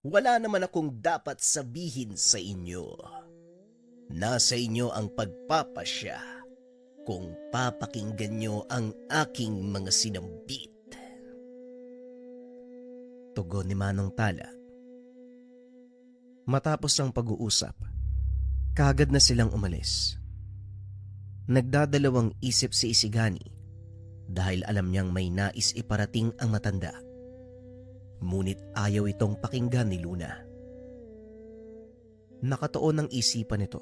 Wala naman akong dapat sabihin sa inyo. Nasa inyo ang pagpapasya kung papakinggan nyo ang aking mga sinambit. Tugon ni Manong Tala. Matapos ang pag-uusap, kaagad na silang umalis. Nagdadalawang isip si Isigani dahil alam niyang may nais iparating ang matanda. Ngunit ayaw itong pakinggan ni Luna. Nakatuon ang isipan nito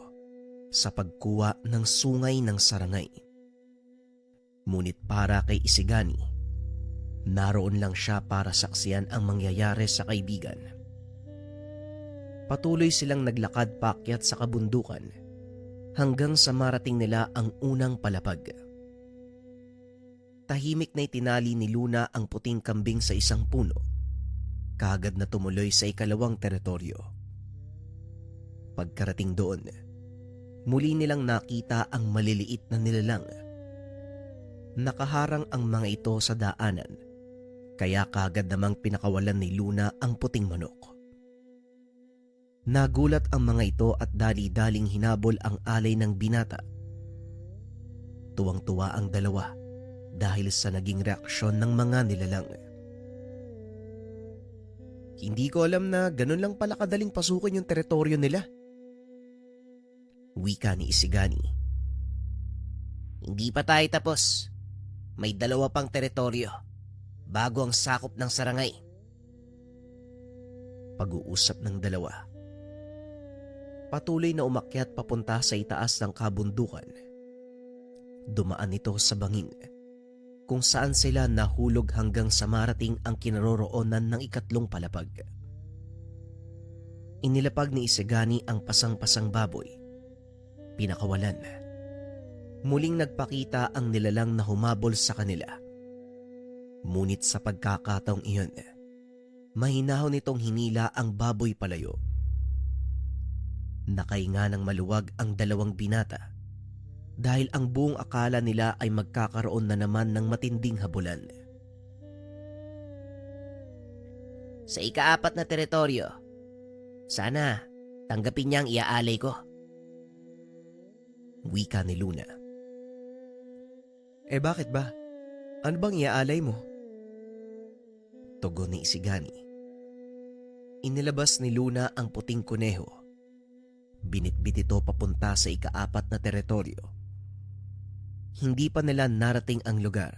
sa pagkuha ng sungay ng sarangay. Ngunit para kay Isigani, naroon lang siya para saksiyan ang mangyayari sa kaibigan. Patuloy silang naglakad paakyat sa kabundukan hanggang sa marating nila ang unang palapag. Tahimik na itinali ni Luna ang puting kambing sa isang puno, kaagad na tumuloy sa ikalawang teritoryo. Pagkarating doon, muli nilang nakita ang maliliit na nilalang. Nakaharang ang mga ito sa daanan, kaya kaagad namang pinakawalan ni Luna ang puting manok. Nagulat ang mga ito at dali-daling hinabol ang alay ng binata. Tuwang-tuwa ang dalawa dahil sa naging reaksyon ng mga nilalang. Hindi ko alam na ganun lang pala kadaling pasukin yung teritoryo nila. Wika ni Isigani. Hindi pa tayo tapos. May dalawa pang teritoryo bago ang sakop ng sarangay. Pag-uusap ng dalawa. Patuloy na umakyat papunta sa itaas ng kabundukan. Dumaan ito sa bangin kung saan sila nahulog hanggang sa marating ang kinaroroonan ng ikatlong palapag. Inilapag ni Isigani ang pasang-pasang baboy. Pinakawalan. Muling nagpakita ang nilalang na humabol sa kanila. Ngunit sa pagkakataong iyon, mahinahon nitong hinila ang baboy palayo. Nakahinga ng maluwag ang dalawang binata dahil ang buong akala nila ay magkakaroon na naman ng matinding habulan. Sa ikaapat na teritoryo, sana tanggapin niya ang iaalay ko. Wika ni Luna. Bakit ba? Ano bang iaalay mo? Tugon ni Isigani. Inilabas ni Luna ang puting kuneho. Binitbit ito papunta sa ikaapat na teritoryo. Hindi pa nila narating ang lugar.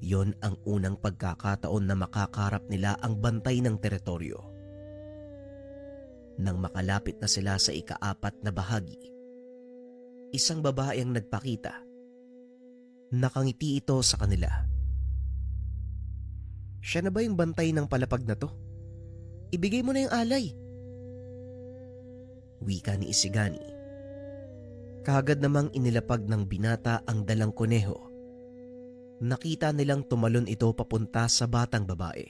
Yon ang unang pagkakataon na makakarap nila ang bantay ng teritoryo. Nang makalapit na sila sa ikaapat na bahagi, isang babae ang nagpakita. Nakangiti ito sa kanila. Siya na ba yung bantay ng palapag na to? Ibigay mo na yung alay. Wika ni Isigani. Kaagad namang inilapag ng binata ang dalang kuneho. Nakita nilang tumalon ito papunta sa batang babae.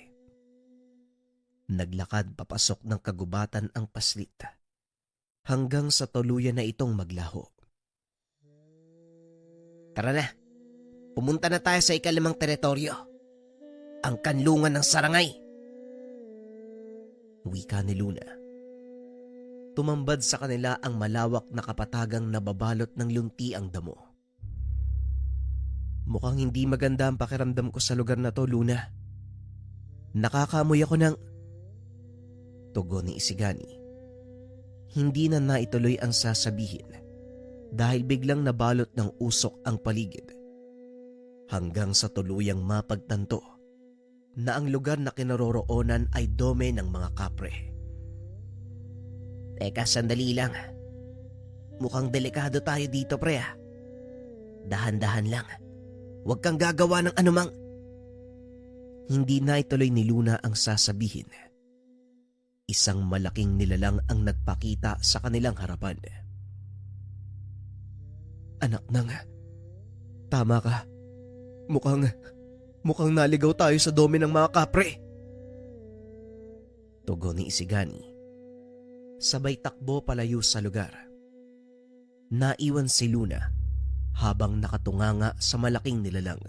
Naglakad papasok ng kagubatan ang paslit hanggang sa tuluyan na itong maglaho. Tara na, pumunta na tayo sa ikalimang teritoryo, ang kanlungan ng sarangay. Wika ni Luna. Tumambad sa kanila ang malawak na kapatagang nababalot ng lunti ang damo. Mukhang hindi maganda ang pakiramdam ko sa lugar na to, Luna. Nakakaamoy ako ng... Tugon ni Isigani. Hindi na naituloy ang sasabihin dahil biglang nabalot ng usok ang paligid. Hanggang sa tuluyang mapagtanto na ang lugar na kinaroroonan ay dome ng mga kapre. Teka, sandali lang. Mukhang delikado tayo dito, pre. Dahan-dahan lang. Huwag kang gagawa ng anumang... Hindi na ituloy ni Luna ang sasabihin. Isang malaking nilalang ang nagpakita sa kanilang harapan. Anak nang... Tama ka. Mukhang naligaw tayo sa dome ng mga kapre. Tugon ni Isigani. Sabay takbo palayo sa lugar. Naiwan si Luna habang nakatunganga sa malaking nilalang.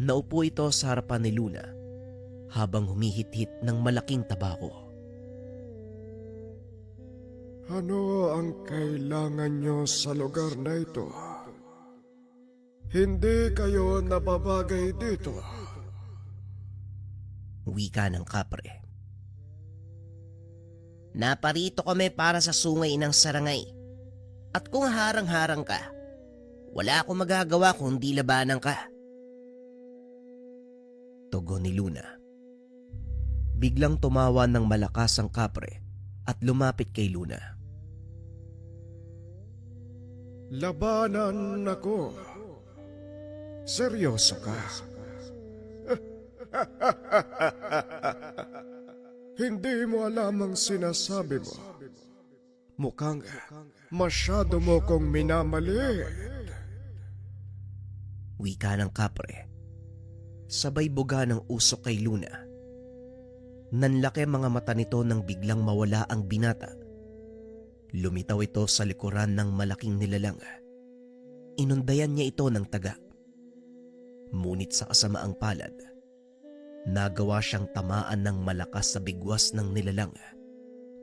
Naupo ito sa harapan ni Luna habang humihit-hit ng malaking tabako. Ano ang kailangan nyo sa lugar na ito? Hindi kayo nababagay dito. Wika ng kapre. Naparito kami para sa sungay ng sarangay. At kung harang-harang ka, wala akong magagawa kundi labanan ka. Tugon ni Luna. Biglang tumawa ng malakas ang kapre at lumapit kay Luna. Labanan ako. Seryoso ka? Hindi mo alam ang sinasabi mo. Mukhang masyado mo kong minamaliit. Wika ng kapre. Sabay buga ng usok kay Luna. Nanlaki mga mata nito nang biglang mawala ang binata. Lumitaw ito sa likuran ng malaking nilalang. Inundayan niya ito ng taga. Ngunit sa kasamaang palad, nagawa siyang tamaan ng malakas sa bigwas ng nilalang.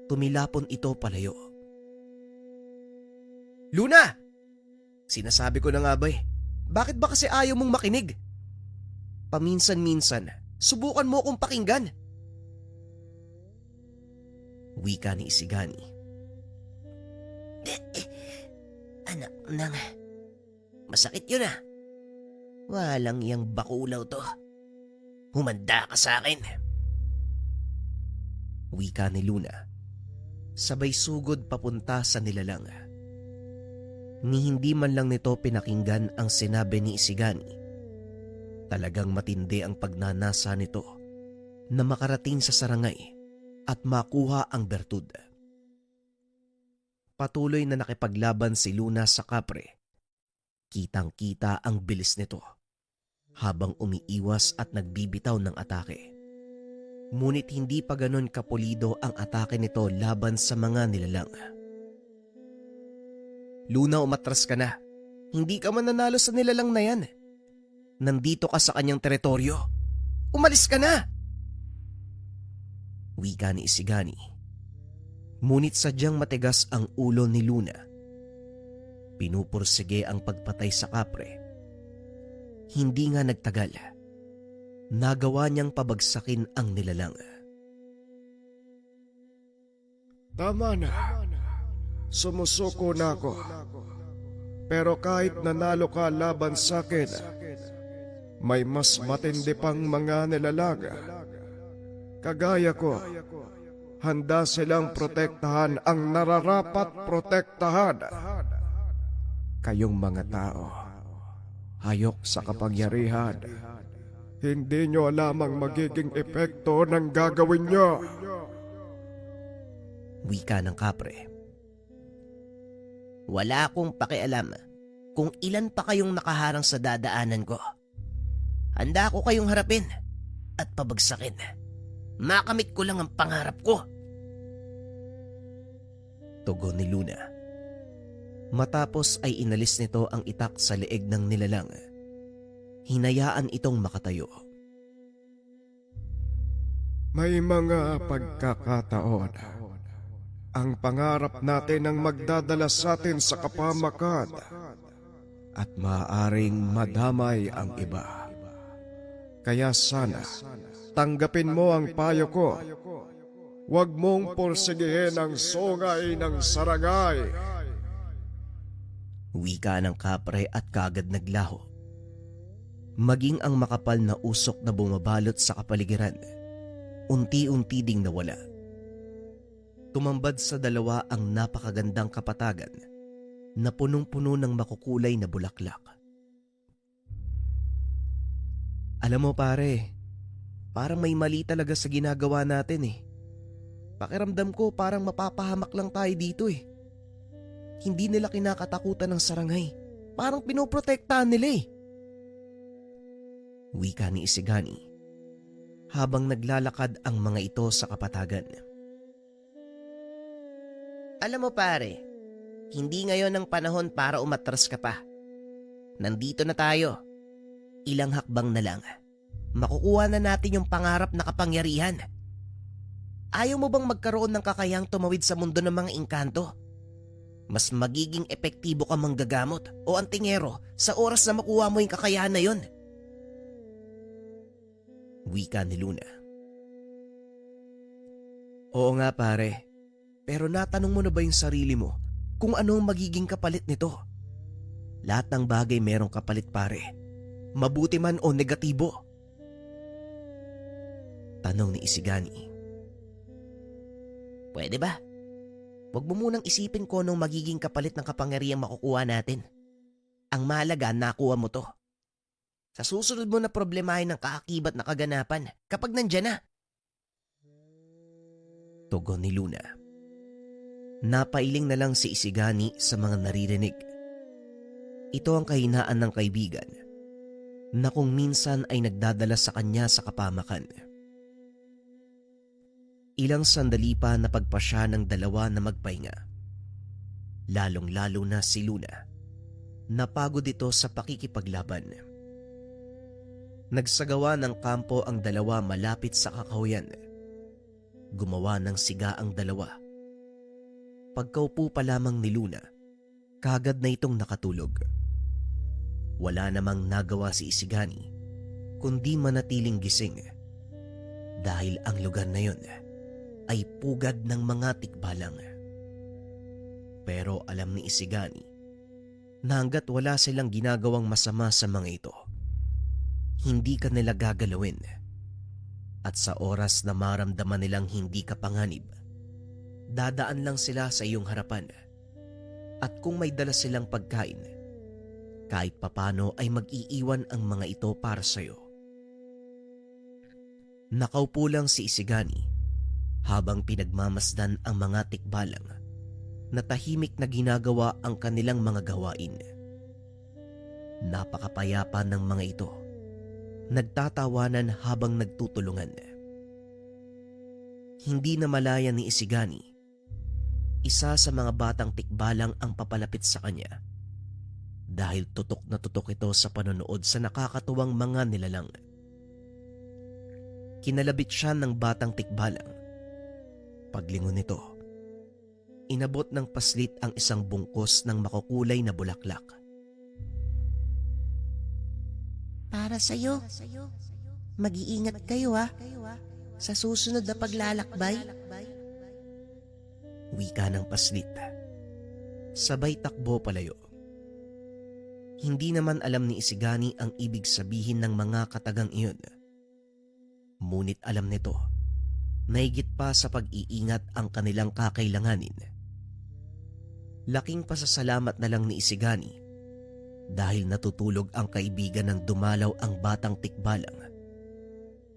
Tumilapon ito palayo. Luna! Sinasabi ko na nga ba bakit ba kasi ayaw mong makinig? Paminsan-minsan, subukan mo akong pakinggan. Wika ni Isigani. Anak nang, masakit yun ah. Walang yang bakulaw to. Humanda ka sa akin. Wika ni Luna. Sabay sugod papunta sa nilalang. Ni hindi man lang nito pinakinggan ang sinabi ni Isigani. Talagang matindi ang pagnanasa nito na makarating sa sarangay at makuha ang bertud. Patuloy na nakipaglaban si Luna sa kapre. Kitang-kita ang bilis nito habang umiiwas at nagbibitaw ng atake. Ngunit hindi pa ganon kapulido ang atake nito laban sa mga nilalang. Luna, umatras ka na. Hindi ka mananalo sa nilalang na yan. Nandito ka sa kanyang teritoryo. Umalis ka na! Wika ni Isigani. Ngunit sadyang matigas ang ulo ni Luna. Pinupursige ang pagpatay sa kapre. Hindi nga nagtagal. Nagawa niyang pabagsakin ang nilalang. Tama na. Sumusuko na ako. Pero kahit nanalo ka laban sa akin, may mas matindi pang mga nilalaga. Kagaya ko, handa silang protektahan ang nararapat protektahan. Kayong mga tao, hayok sa kapangyarihan. Hindi nyo alam ang magiging epekto ng gagawin nyo. Wika ng kapre. Wala akong pakialam kung ilan pa kayong nakaharang sa dadaanan ko. Handa ko kayong harapin at pabagsakin. Makamit ko lang ang pangarap ko. Tugon ni Luna. Matapos ay inalis nito ang itak sa leeg ng nilalang. Hinayaan itong makatayo. May mga pagkakataon. Ang pangarap natin ang magdadala sa atin sa kapamakan at maaaring madamay ang iba. Kaya sana, tanggapin mo ang payo ko. Huwag mong porsigihin ang sungay ng sarangay. Wika ng kapre at kagad naglaho. Maging ang makapal na usok na bumabalot sa kapaligiran, unti-unti ding nawala. Tumambad sa dalawa ang napakagandang kapatagan na punong-puno ng makukulay na bulaklak. Alam mo pare, parang may mali talaga sa ginagawa natin eh. Pakiramdam ko parang mapapahamak lang tayo dito eh. Hindi nila kinakatakutan ng sarangay. Parang pinoprotektahan nila eh. Wika ni Isigani habang naglalakad ang mga ito sa kapatagan. Alam mo pare, hindi ngayon ang panahon para umatras ka pa. Nandito na tayo. Ilang hakbang na lang. makukuha na natin yung pangarap na kapangyarihan. Ayaw mo bang magkaroon ng kakayahang tumawid sa mundo ng mga engkanto? Mas magiging epektibo ka manggagamot o antingero sa oras na makuha mo yung kakayahan na yon. Wika ni Luna. Oo nga pare, pero natanong mo na ba yung sarili mo kung ano ang magiging kapalit nito? Lahat ng bagay merong kapalit pare, mabuti man o negatibo. Tanong ni Isigani. Pwede ba? Huwag mo munang isipin ko anong magiging kapalit ng kapangyarihang makukuha natin. Ang mahalaga, nakuha mo to. Sa susunod mo na problemahin ng kaakibat na kaganapan kapag nandyan na. Tugon ni Luna. Napailing na lang si Isigani sa mga naririnig. Ito ang kahinaan ng kaibigan na kung minsan ay nagdadala sa kanya sa kapamakan. Ilang sandali pa napagpasya ng dalawa na magpahinga. Lalong-lalo na si Luna. Napagod ito sa pakikipaglaban. Nagsagawa ng kampo ang dalawa malapit sa kakahuyan. Gumawa ng siga ang dalawa. Pagkaupo pa lamang ni Luna, kagad na itong nakatulog. Wala namang nagawa si Isigani kundi manatiling gising dahil ang lugar na yon ay pugad ng mga tikbalang. Pero alam ni Isigani na hanggat wala silang ginagawang masama sa mga ito, hindi ka nila gagalawin. At sa oras na maramdaman nilang hindi ka panganib, dadaan lang sila sa iyong harapan. At kung may dala silang pagkain, kahit papano ay mag-iiwan ang mga ito para sa iyo. Nakaupo lang si Isigani habang pinagmamasdan ang mga tikbalang na tahimik na ginagawa ang kanilang mga gawain. Napakapayapa ng mga ito. Nagtatawanan habang nagtutulungan. Hindi na malaya ni Isigani. Isa sa mga batang tikbalang ang papalapit sa kanya dahil tutok na tutok ito sa panonood sa nakakatuwang mga nilalang. Kinalabit siya ng batang tikbalang. Paglingon nito, inabot ng paslit ang isang bungkos ng makukulay na bulaklak. Para sa'yo. Mag-iingat kayo ha. Sa susunod na paglalakbay. Wika ng paslit. Sabay takbo palayo. Hindi naman alam ni Isigani ang ibig sabihin ng mga katagang iyon. Ngunit alam nito na higit pa sa pag-iingat ang kanilang kakailanganin. Laking pasasalamat na lang ni Isigani dahil natutulog ang kaibigan ng dumalaw ang batang tikbalang.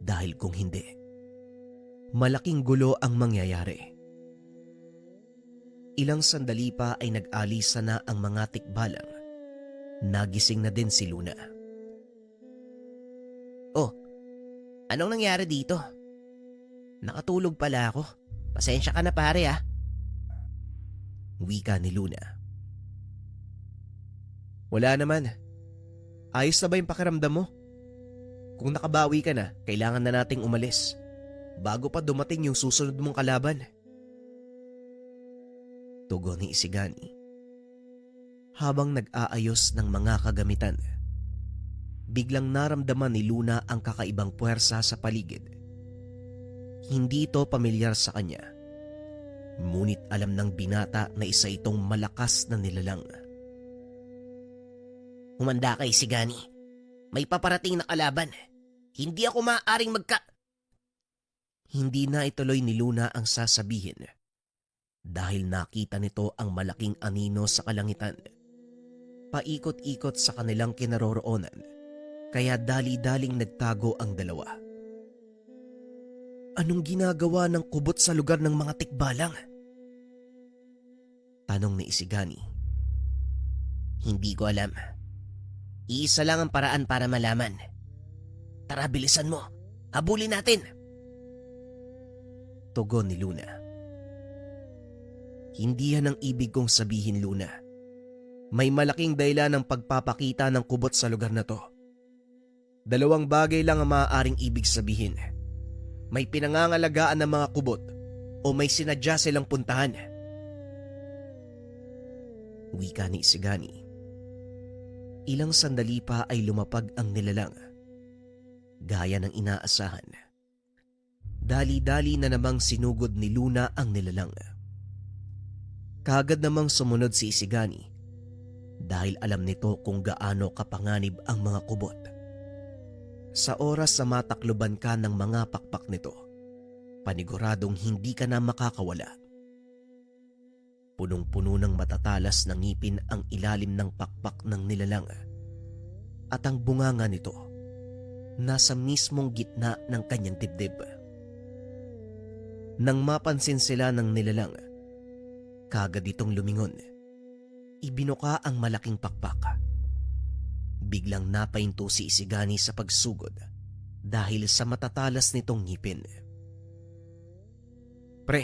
Dahil kung hindi, malaking gulo ang mangyayari. Ilang sandali pa ay nag-alisa na ang mga tikbalang. Nagising na din si Luna. Oh, anong nangyari dito? Nakatulog pala ako. Pasensya ka na pare ah. Wika ni Luna. Wala naman. Ayos na ba yung pakiramdam mo? Kung nakabawi ka na, kailangan na nating umalis bago pa dumating yung susunod mong kalaban. Tugon ni Isigani habang nag-aayos ng mga kagamitan. Biglang naramdaman ni Luna ang kakaibang puwersa sa paligid. Hindi ito pamilyar sa kanya. Ngunit alam ng binata na isa itong malakas na nilalang. Humanda kay Isigani. May paparating na kalaban. Hindi ako maaaring Hindi na ituloy ni Luna ang sasabihin dahil nakita nito ang malaking anino sa kalangitan. Paikot-ikot sa kanilang kinaroroonan, kaya dali-daling nagtago ang dalawa. Anong ginagawa ng kubot sa lugar ng mga tikbalang? Tanong ni Isigani. Hindi ko alam. Iisa lang ang paraan para malaman. Tara, bilisan mo. Habulin natin. Tugon ni Luna. Hindi yan ang ibig kong sabihin, Luna. May malaking dahilan ng pagpapakita ng kubot sa lugar na to. Dalawang bagay lang ang maaaring ibig sabihin. May pinangangalagaan ng mga kubot o may sinadya silang puntahan. Wika ni Isigani. Ilang sandali pa ay lumapag ang nilalang. Gaya ng inaasahan. Dali-dali na namang sinugod ni Luna ang nilalang. Kaagad namang sumunod si Isigani dahil alam nito kung gaano kapanganib ang mga kubot. Sa oras na matakluban ka ng mga pakpak nito, paniguradong hindi ka na makakawala. Punong-puno ng matatalas na ngipin ang ilalim ng pakpak ng nilalang at ang bunganga nito nasa mismong gitna ng kanyang dibdib. Nang mapansin sila ng nilalang, kagad itong lumingon. Ibinuka ang malaking pakpak. Biglang napahinto si Isigani sa pagsugod dahil sa matatalas nitong ngipin. Pre,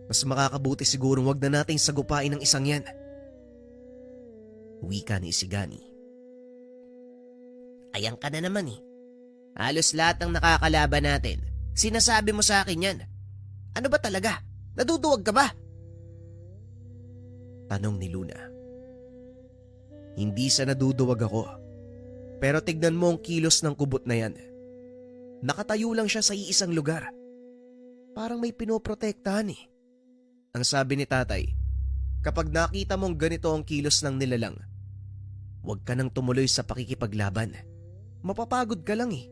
mas makakabuti siguro wag na nating sagupain ang isang yan. Wika ni Isigani. Ayan ka na naman eh. Halos lahat ng nakakalaban natin, sinasabi mo sa akin yan. Ano ba talaga? Naduduwag ka ba? Tanong ni Luna. Hindi sa naduduwag ako. Pero tignan mo ang kilos ng kubot na yan. Nakatayo lang siya sa iisang lugar. Parang may pinoprotektahan eh. Ang sabi ni tatay, kapag nakita mong ganito ang kilos ng nilalang, huwag ka nang tumuloy sa pakikipaglaban. Mapapagod ka lang eh.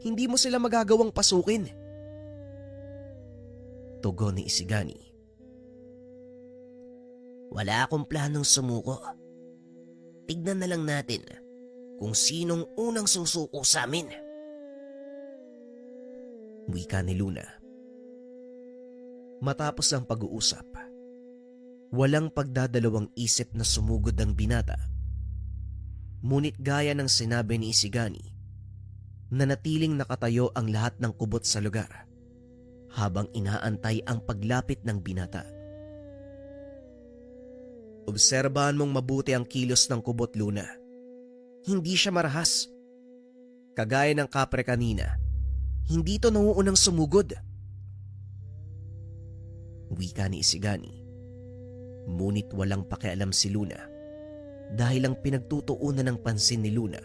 Hindi mo sila magagawang pasukin. Tugon ni Isigani. Wala akong planong sumuko. Tignan na lang natin kung sinong unang susuko sa amin. Wika ni Luna. Matapos ang pag-uusap, walang pagdadalawang isip na sumugod ang binata. Ngunit gaya ng sinabi ni Isigani, nanatiling nakatayo ang lahat ng kubot sa lugar habang inaantay ang paglapit ng binata. Obserbahan mong mabuti ang kilos ng kubot, Luna. Hindi siya marahas. Kagaya ng kapre kanina, hindi ito nauunang sumugod. Wika ni Isigani. Ngunit walang pakialam si Luna dahil ang pinagtutuunan ng pansin ni Luna,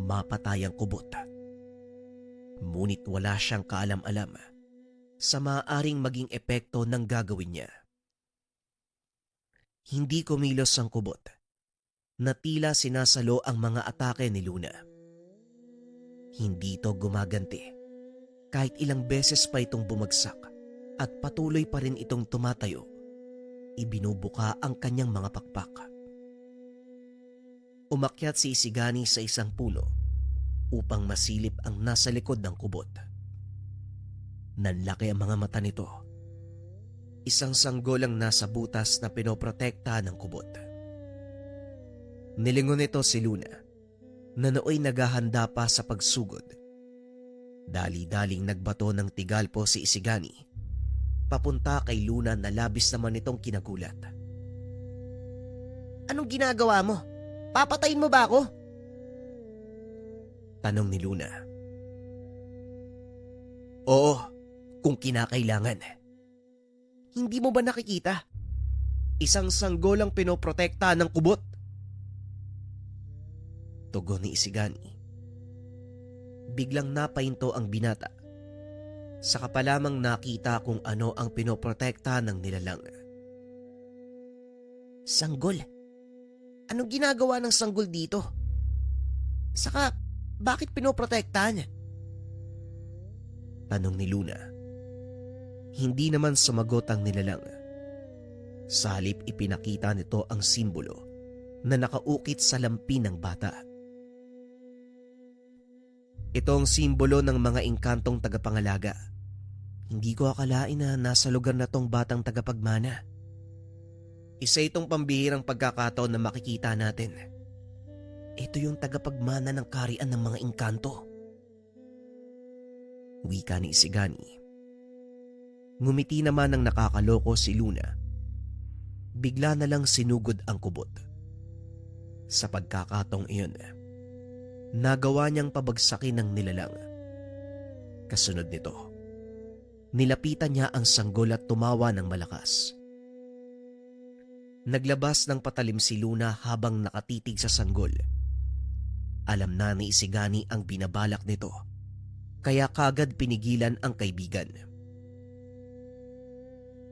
mapatay ang kubot. Ngunit wala siyang kaalam-alam sa maaaring maging epekto ng gagawin niya. Hindi kumilos ang kubot na tila sinasalo ang mga atake ni Luna. Hindi ito gumaganti kahit ilang beses pa itong bumagsak at patuloy pa rin itong tumatayo. Ibinubuka ang kanyang mga pakpak. Umakyat si Isigani sa isang puno upang masilip ang nasa likod ng kubot. Nanlaki ang mga mata nito. Isang sanggol ang nasa butas na pinoprotekta ng kubot. Nilingon nito si Luna na nooy naghahanda pa sa pagsugod. Dali-daling nagbato ng tigalpo si Isigani papunta kay Luna na labis naman itong kinagulat. Anong ginagawa mo? Papatayin mo ba ako? Tanong ni Luna. Oo, kung kinakailangan. Hindi mo ba nakikita? Isang sanggol ang pinoprotekta ng kubot. Tugon ni Isigani. Biglang napahinto ang binata. Saka pa lamang nakita kung ano ang pinoprotekta ng nilalang. Sanggol? Anong ginagawa ng sanggol dito? Saka, bakit pinoprotektahan? Tanong ni Luna. Hindi naman sumagot ang nilalang. Sa halip ipinakita nito ang simbolo na nakaukit sa lampi ng bata. Ito ang simbolo ng mga engkantong tagapangalaga. Hindi ko akalain na nasa lugar na tong batang tagapagmana. Isa itong pambihirang pagkakataon na makikita natin. Ito yung tagapagmana ng kaharian ng mga engkanto. Wika ni Isigani. Ngumiti naman ng nakakaloko si Luna. Bigla na lang sinugod ang kubot. Sa pagkakataong iyon, Nagawa niyang pabagsakin ng nilalang. Kasunod nito, nilapitan niya ang sanggol at tumawa ng malakas. Naglabas ng patalim si Luna habang nakatitig sa sanggol. Alam na ni Isigani ang binabalak nito, kaya kagad pinigilan ang kaibigan.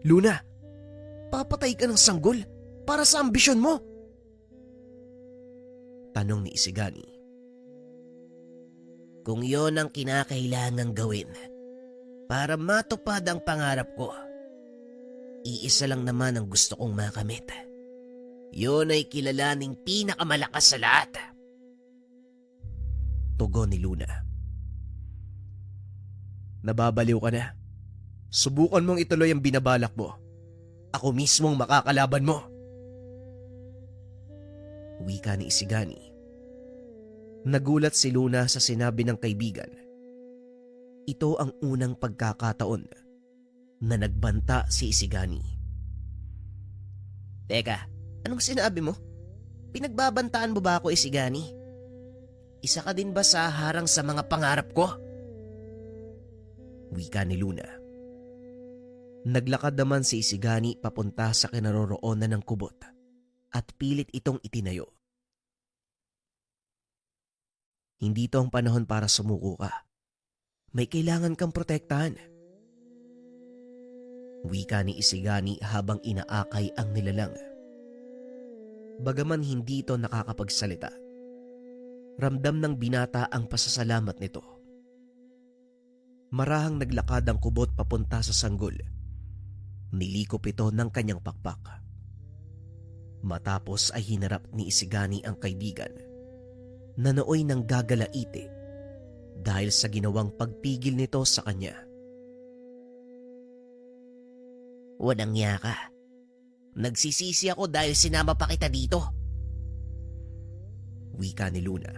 Luna, papatay ka ng sanggol para sa ambisyon mo? Tanong ni Isigani. Kung yon ang kinakailangang gawin para matupad ang pangarap ko, iisa lang naman ang gusto kong makamit. Yun ay kilalaning pinakamalakas sa lahat. Tugon ni Luna. Nababaliw ka na. Subukan mong ituloy ang binabalak mo. Ako mismong makakalaban mo. Wika ni Isigani. Nagulat si Luna sa sinabi ng kaibigan. Ito ang unang pagkakataon na nagbanta si Isigani. Teka, anong sinabi mo? Pinagbabantaan mo ba ako, Isigani? Isa ka din ba sa harang sa mga pangarap ko? Wika ni Luna. Naglakad naman si Isigani papunta sa kinaroroonan ng kubot at pilit itong itinayo. Hindi to ang panahon para sumuko ka. May kailangan kang protektahan. Wika ni Isigani habang inaakay ang nilalang. Bagaman hindi ito nakakapagsalita, ramdam ng binata ang pasasalamat nito. Marahang naglakad ang kubot papunta sa sanggol. Nilikop ito ng kanyang pakpak. Matapos ay hinarap ni Isigani ang kaibigan na nooy nang gagalaiti dahil sa ginawang pagpigil nito sa kanya. Walang niya ka. Nagsisisi ako dahil sinama pa kita dito. Wika ni Luna.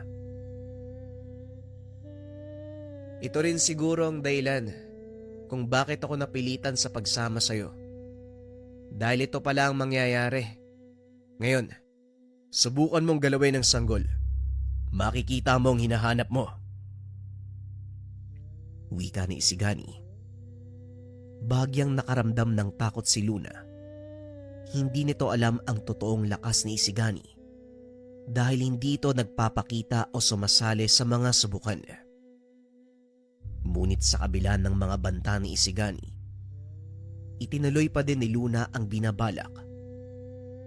Ito rin siguro ang dahilan kung bakit ako napilitan sa pagsama sa'yo. Dahil ito pala ang mangyayari. Ngayon, subukan mong galawin ng sanggol. Makikita mo ang hinahanap mo. Wika ni Isigani. Bahagyang nakaramdam ng takot si Luna. Hindi nito alam ang totoong lakas ni Isigani dahil hindi ito nagpapakita o sumasali sa mga subukan. Ngunit sa kabila ng mga banta ni Isigani, itinuloy pa din ni Luna ang binabalak.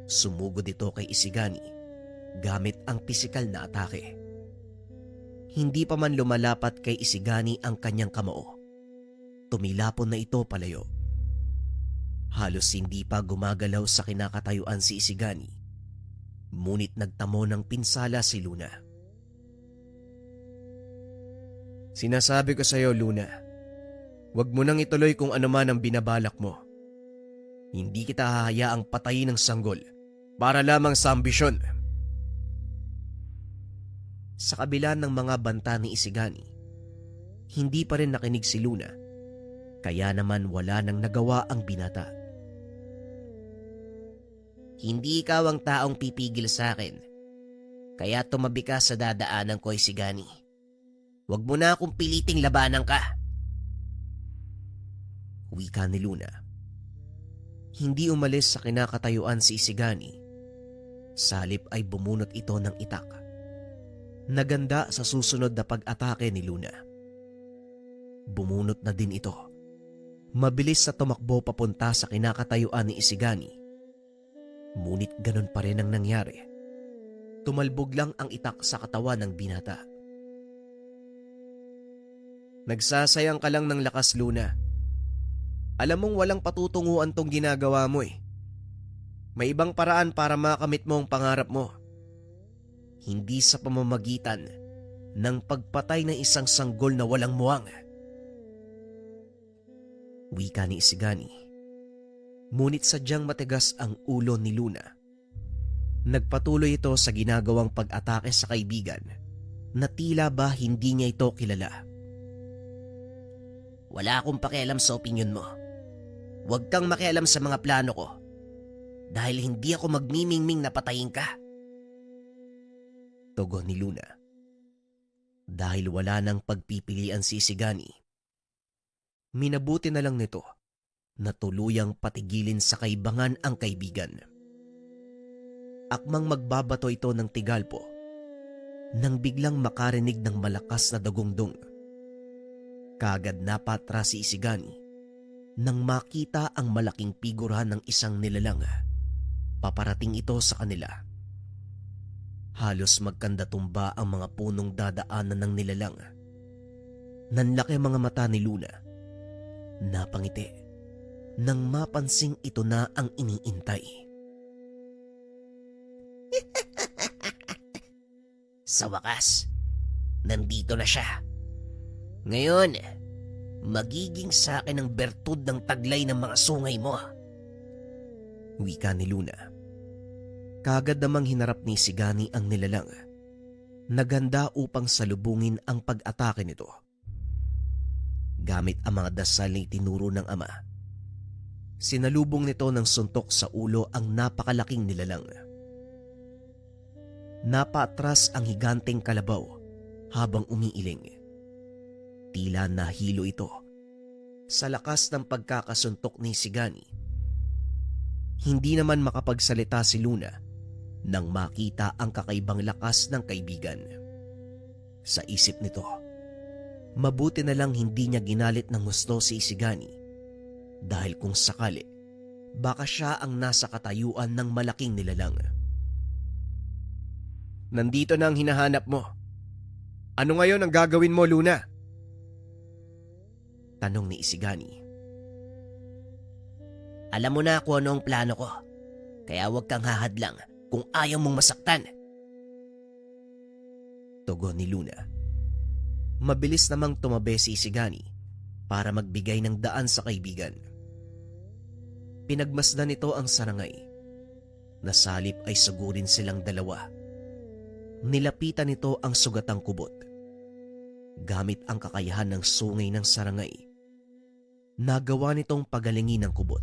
Sumugod ito kay Isigani gamit ang pisikal na atake. Hindi pa man lumalapat kay Isigani ang kanyang kamao, tumilapon na ito palayo. Halos hindi pa gumagalaw sa kinakatayuan si Isigani, ngunit nagtamo ng pinsala si Luna. Sinasabi ko sa iyo, Luna, huwag mo nang ituloy kung ano man ang binabalak mo. Hindi kita hahayaang patayin ng sanggol para lamang sa ambisyon. Sa kabila ng mga banta ni Isigani, hindi pa rin nakinig si Luna, kaya naman wala nang nagawa ang binata. Hindi ikaw ang taong pipigil sa akin, kaya tumabi ka sa dadaanan ko, Isigani. Huwag mo na akong piliting labanan ka. Wika ni Luna. Hindi umalis sa kinakatayuan si Isigani. Salip ay bumunot ito ng itak. Naganda sa susunod na pag-atake ni Luna. Bumunot na din ito. Mabilis sa tumakbo papunta sa kinakatayuan ni Isigani. Ngunit ganun pa rin ang nangyari. Tumalbog lang ang itak sa katawan ng binata. Nagsasayang ka lang ng lakas, Luna. Alam mong walang patutunguhan tong ginagawa mo eh. May ibang paraan para makamit mo ang pangarap mo. Hindi sa pamamagitan ng pagpatay ng isang sanggol na walang muwang. Wika ni Isigani. Ngunit sadyang matigas ang ulo ni Luna. Nagpatuloy ito sa ginagawang pag-atake sa kaibigan na tila ba hindi niya ito kilala. Wala akong pakialam sa opinyon mo. Huwag kang makialam sa mga plano ko dahil hindi ako magmimingming na patayin ka. Tugon ni Luna. Dahil wala nang pagpipilian si Isigani, minabuti na lang nito na tuluyang patigilin sa kaibangan ang kaibigan. Akmang magbabato ito ng tigalpo nang biglang makarinig ng malakas na dagongdong. Kaagad napatras si Isigani nang makita ang malaking figura ng isang nilalang. Paparating ito sa kanila. Halos magkandatumba ang mga punong dadaanan ng nilalang. Nanlaki mga mata ni Luna. Napangiti nang mapansing ito na ang iniintay. Sa wakas, nandito na siya. Ngayon, magiging sa akin ang bertud ng taglay ng mga sungay mo. Wika ni Luna. Kaagad namang hinarap ni Isigani ang nilalang. Naganda upang salubungin ang pag-atake nito. Gamit ang mga dasal na itinuro ng ama, sinalubong nito ng suntok sa ulo ang napakalaking nilalang. Napatras ang higanteng kalabaw habang umiiling. Tila nahilo ito sa lakas ng pagkakasuntok ni Isigani. Hindi naman makapagsalita si Luna nang makita ang kakaibang lakas ng kaibigan. Sa isip nito, mabuti na lang hindi niya ginalit ng gusto si Isigani dahil kung sakali, baka siya ang nasa katayuan ng malaking nilalang. Nandito na ang hinahanap mo. Ano ngayon ang gagawin mo, Luna? Tanong ni Isigani. Alam mo na kung ano ang plano ko, kaya huwag kang hahadlang kung ayaw mong masaktan. Tugon ni Luna. Mabilis namang tumabi si Isigani para magbigay ng daan sa kaibigan. Pinagmasdan nito ang sarangay. Nasalip ay sugurin silang dalawa. Nilapitan nito ang sugatang kubot. Gamit ang kakayahan ng sungay ng sarangay, nagawa nitong pagalingin ang kubot.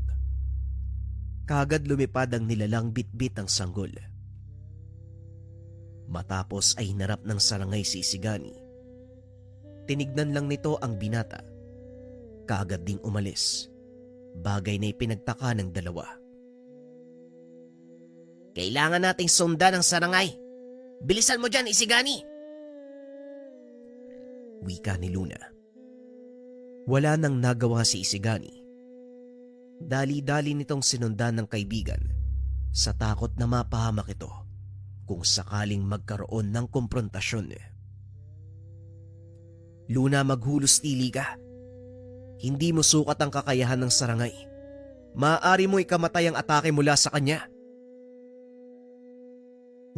Kaagad lumipad ang nilalang bitbit ang sanggol. Matapos ay hinarap ng sarangay si Isigani. Tinignan lang nito ang binata. Kaagad ding umalis. Bagay na ipinagtaka ng dalawa. Kailangan nating sundan ang sarangay. Bilisan mo dyan, Isigani! Wika ni Luna. Wala nang nagawa si Isigani. Dali-dali nitong sinundan ng kaibigan sa takot na mapahamak ito kung sakaling magkaroon ng komprontasyon. Luna, maghulos tili ka. Hindi mo sukat ang kakayahan ng sarangay. Maaari mo ikamatay ang atake mula sa kanya.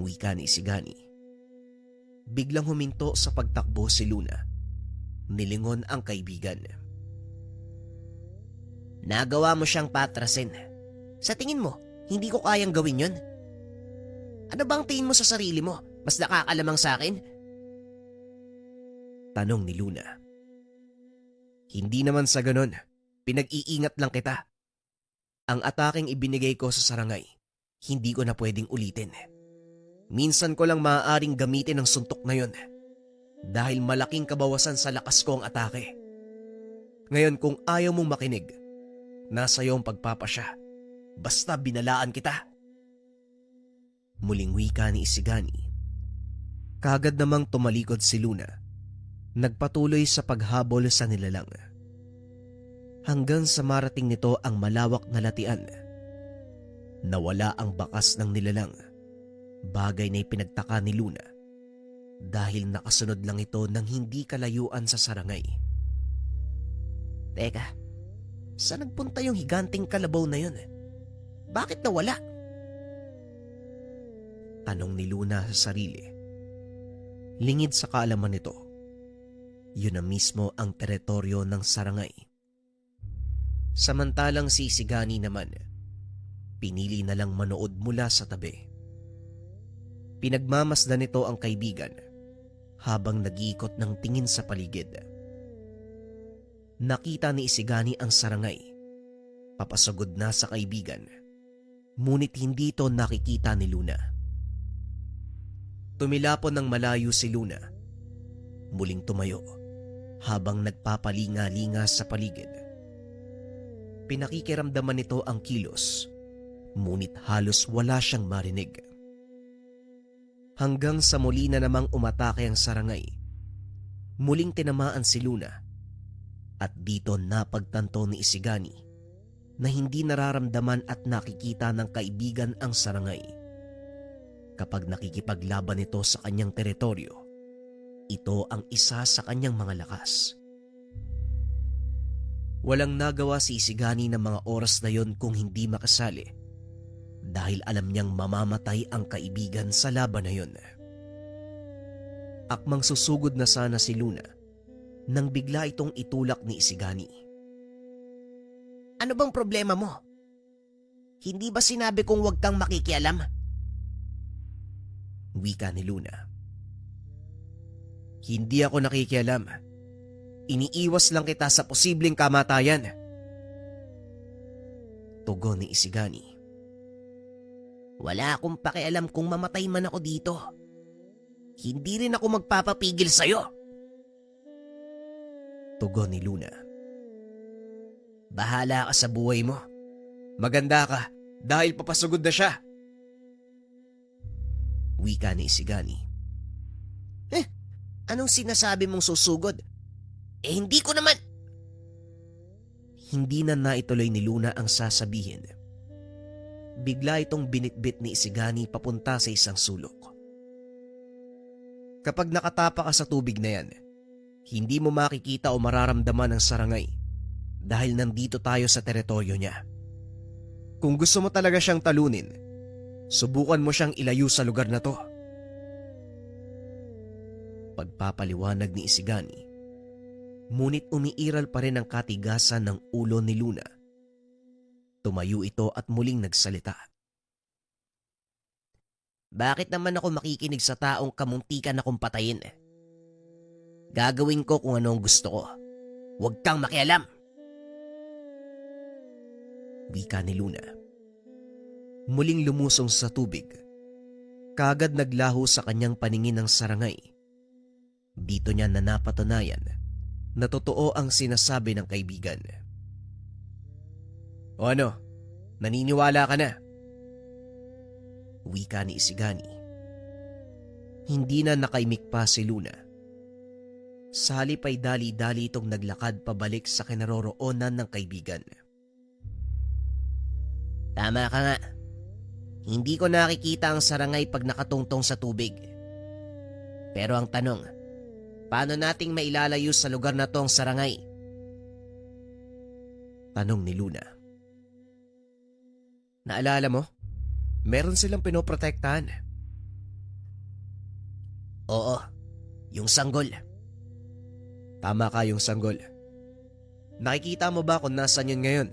Wika ni Isigani. Biglang huminto sa pagtakbo si Luna. Nilingon ang kaibigan. Nagawa mo siyang patrasin. Sa tingin mo, hindi ko kayang gawin yon? Ano bang tingin mo sa sarili mo? Mas nakakalamang sa akin? Tanong ni Luna. Hindi naman sa ganon. Pinag-iingat lang kita. Ang ataking ibinigay ko sa sarangay, hindi ko na pwedeng ulitin. Minsan ko lang maaaring gamitin ang suntok na yon dahil malaking kabawasan sa lakas ko ang atake. Ngayon kung ayaw mong makinig, nasa iyo ang pagpapasya. Basta binalaan kita. Muling wika ni Isigani. Kaagad namang tumalikod si Luna. Nagpatuloy sa paghabol sa nilalang. Hanggang sa marating nito ang malawak na latian. Nawala ang bakas ng nilalang. Bagay na ipinagtaka ni Luna dahil nakasunod lang ito ng hindi kalayuan sa sarangay. Teka, saan nagpunta yung higanting kalabaw na yun? Bakit nawala? Tanong ni Luna sa sarili. Lingid sa kaalaman nito, yun na mismo ang teritoryo ng sarangay. Samantalang si Isigani naman, pinili na lang manood mula sa tabi. Pinagmamasdan nito ang kaibigan habang nag-iikot ng tingin sa paligid. Nakita ni Isigani ang sarangay. Papasagod na sa kaibigan. Ngunit hindi ito nakikita ni Luna. Tumilapon ng malayo si Luna. muling tumayo habang nagpapalinga-linga sa paligid. Pinakikiramdaman nito ang kilos, ngunit halos wala siyang marinig. Hanggang sa muli na namang umatake ang sarangay, muling tinamaan si Luna at dito napagtanto ni Isigani na hindi nararamdaman at nakikita ng kaibigan ang sarangay. Kapag nakikipaglaban ito sa kanyang teritoryo, ito ang isa sa kanyang mga lakas. Walang nagawa si Isigani ng mga oras na yon kung hindi makasali dahil alam niyang mamamatay ang kaibigan sa laban na yon. Akmang susugod na sana si Luna nang bigla itong itulak ni Isigani. Ano bang problema mo? Hindi ba sinabi kong huwag kang makikialam? Wika ni Luna. Hindi ako nakikialam. Iniiwas lang kita sa posibleng kamatayan. Tugon ni Isigani. Wala akong pakialam kung mamatay man ako dito. Hindi rin ako magpapapigil sa'yo. Tugon ni Luna. Bahala ka sa buhay mo. Maganda ka dahil papasugod na siya. Wika ni Isigani. Anong sinasabi mong susugod? Hindi ko naman. Hindi na naituloy ni Luna ang sasabihin. Bigla itong binitbit ni Isigani papunta sa isang sulok. Kapag nakatapa ka sa tubig na yan, hindi mo makikita o mararamdaman ang sarangay dahil nandito tayo sa teritoryo niya. Kung gusto mo talaga siyang talunin, subukan mo siyang ilayo sa lugar na to. Pagpapaliwanag ni Isigani, ngunit umiiral pa rin ang katigasan ng ulo ni Luna. Tumayo ito at muling nagsalita. Bakit naman ako makikinig sa taong kamuntikan akong patayin? Gagawin ko kung ano ang gusto ko. Huwag kang makialam. Wika ni Luna. Muling lumusong sa tubig. Kagad naglaho sa kanyang paningin ng sarangay. Dito niya na napatunayan na totoo ang sinasabi ng kaibigan. O ano, naniniwala ka na? Wika ni Isigani. Hindi na nakaimik pa si Luna. Sa halip ay dali-dali itong naglakad pabalik sa kinaroroonan ng kaibigan. Tama ka nga. Hindi ko nakikita ang sarangay pag nakatungtong sa tubig. Pero ang tanong, paano nating mailalayo sa lugar na to ang sarangay? Tanong ni Luna. Naalala mo? Meron silang pinoprotektahan. Oo, yung sanggol. Tama ka, yung sanggol. Nakikita mo ba kung nasan yun ngayon?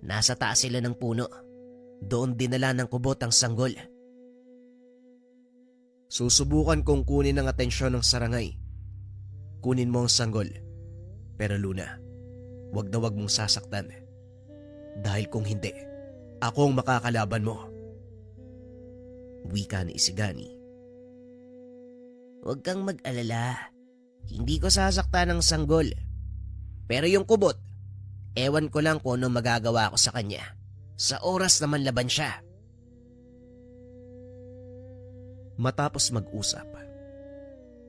Nasa taas sila ng puno. Doon dinala ng kubot ang sanggol. Susubukan kong kunin ang atensyon ng sarangay. Kunin mo ang sanggol. Pero Luna, wag na wag mong sasaktan. Dahil kung hindi, ako ang makakalaban mo. Wika ni Isigani. Huwag kang mag-alala. Hindi ko sasaktan ng sanggol. Pero yung kubot, ewan ko lang kung ano magagawa ko sa kanya. Sa oras naman laban siya. Matapos mag-usap,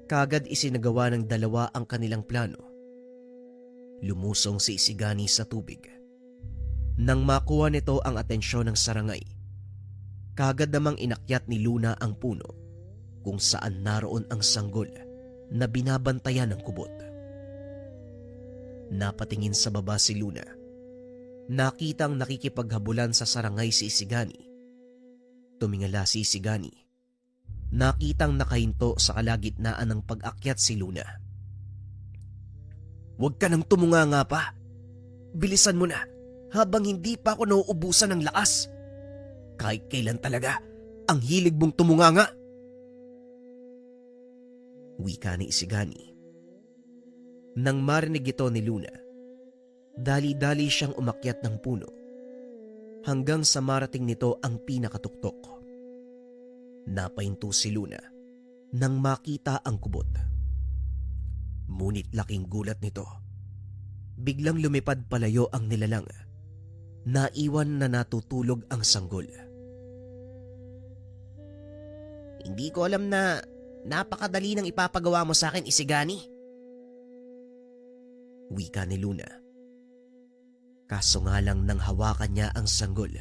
kagad isinagawa ng dalawa ang kanilang plano. Lumusong si Isigani sa tubig. Nang makuha nito ang atensyon ng sarangay, kagad namang inakyat ni Luna ang puno kung saan naroon ang sanggol na binabantayan ng kubot. Napatingin sa baba si Luna. Nakitang nakikipaghabulan sa sarangay si Isigani. Tumingala si Isigani. Nakitang nakahinto sa kalagitnaan ng pag-akyat si Luna. Huwag ka nang tumunganga pa. Bilisan mo na habang hindi pa ako nauubusan ng lakas. Kahit kailan talaga, ang hilig mong tumunganga. Wika ni Isigani. Nang marinig ito ni Luna, dali-dali siyang umakyat ng puno hanggang sa marating nito ang pinakatuktok. Napahinto si Luna nang makita ang kubot. Ngunit laking gulat nito. Biglang lumipad palayo ang nilalang. Naiwan na natutulog ang sanggol. Hindi ko alam na napakadali nang ipapagawa mo sa akin, Isigani. Wika ni Luna. Kaso nga lang nang hawakan niya ang sanggol,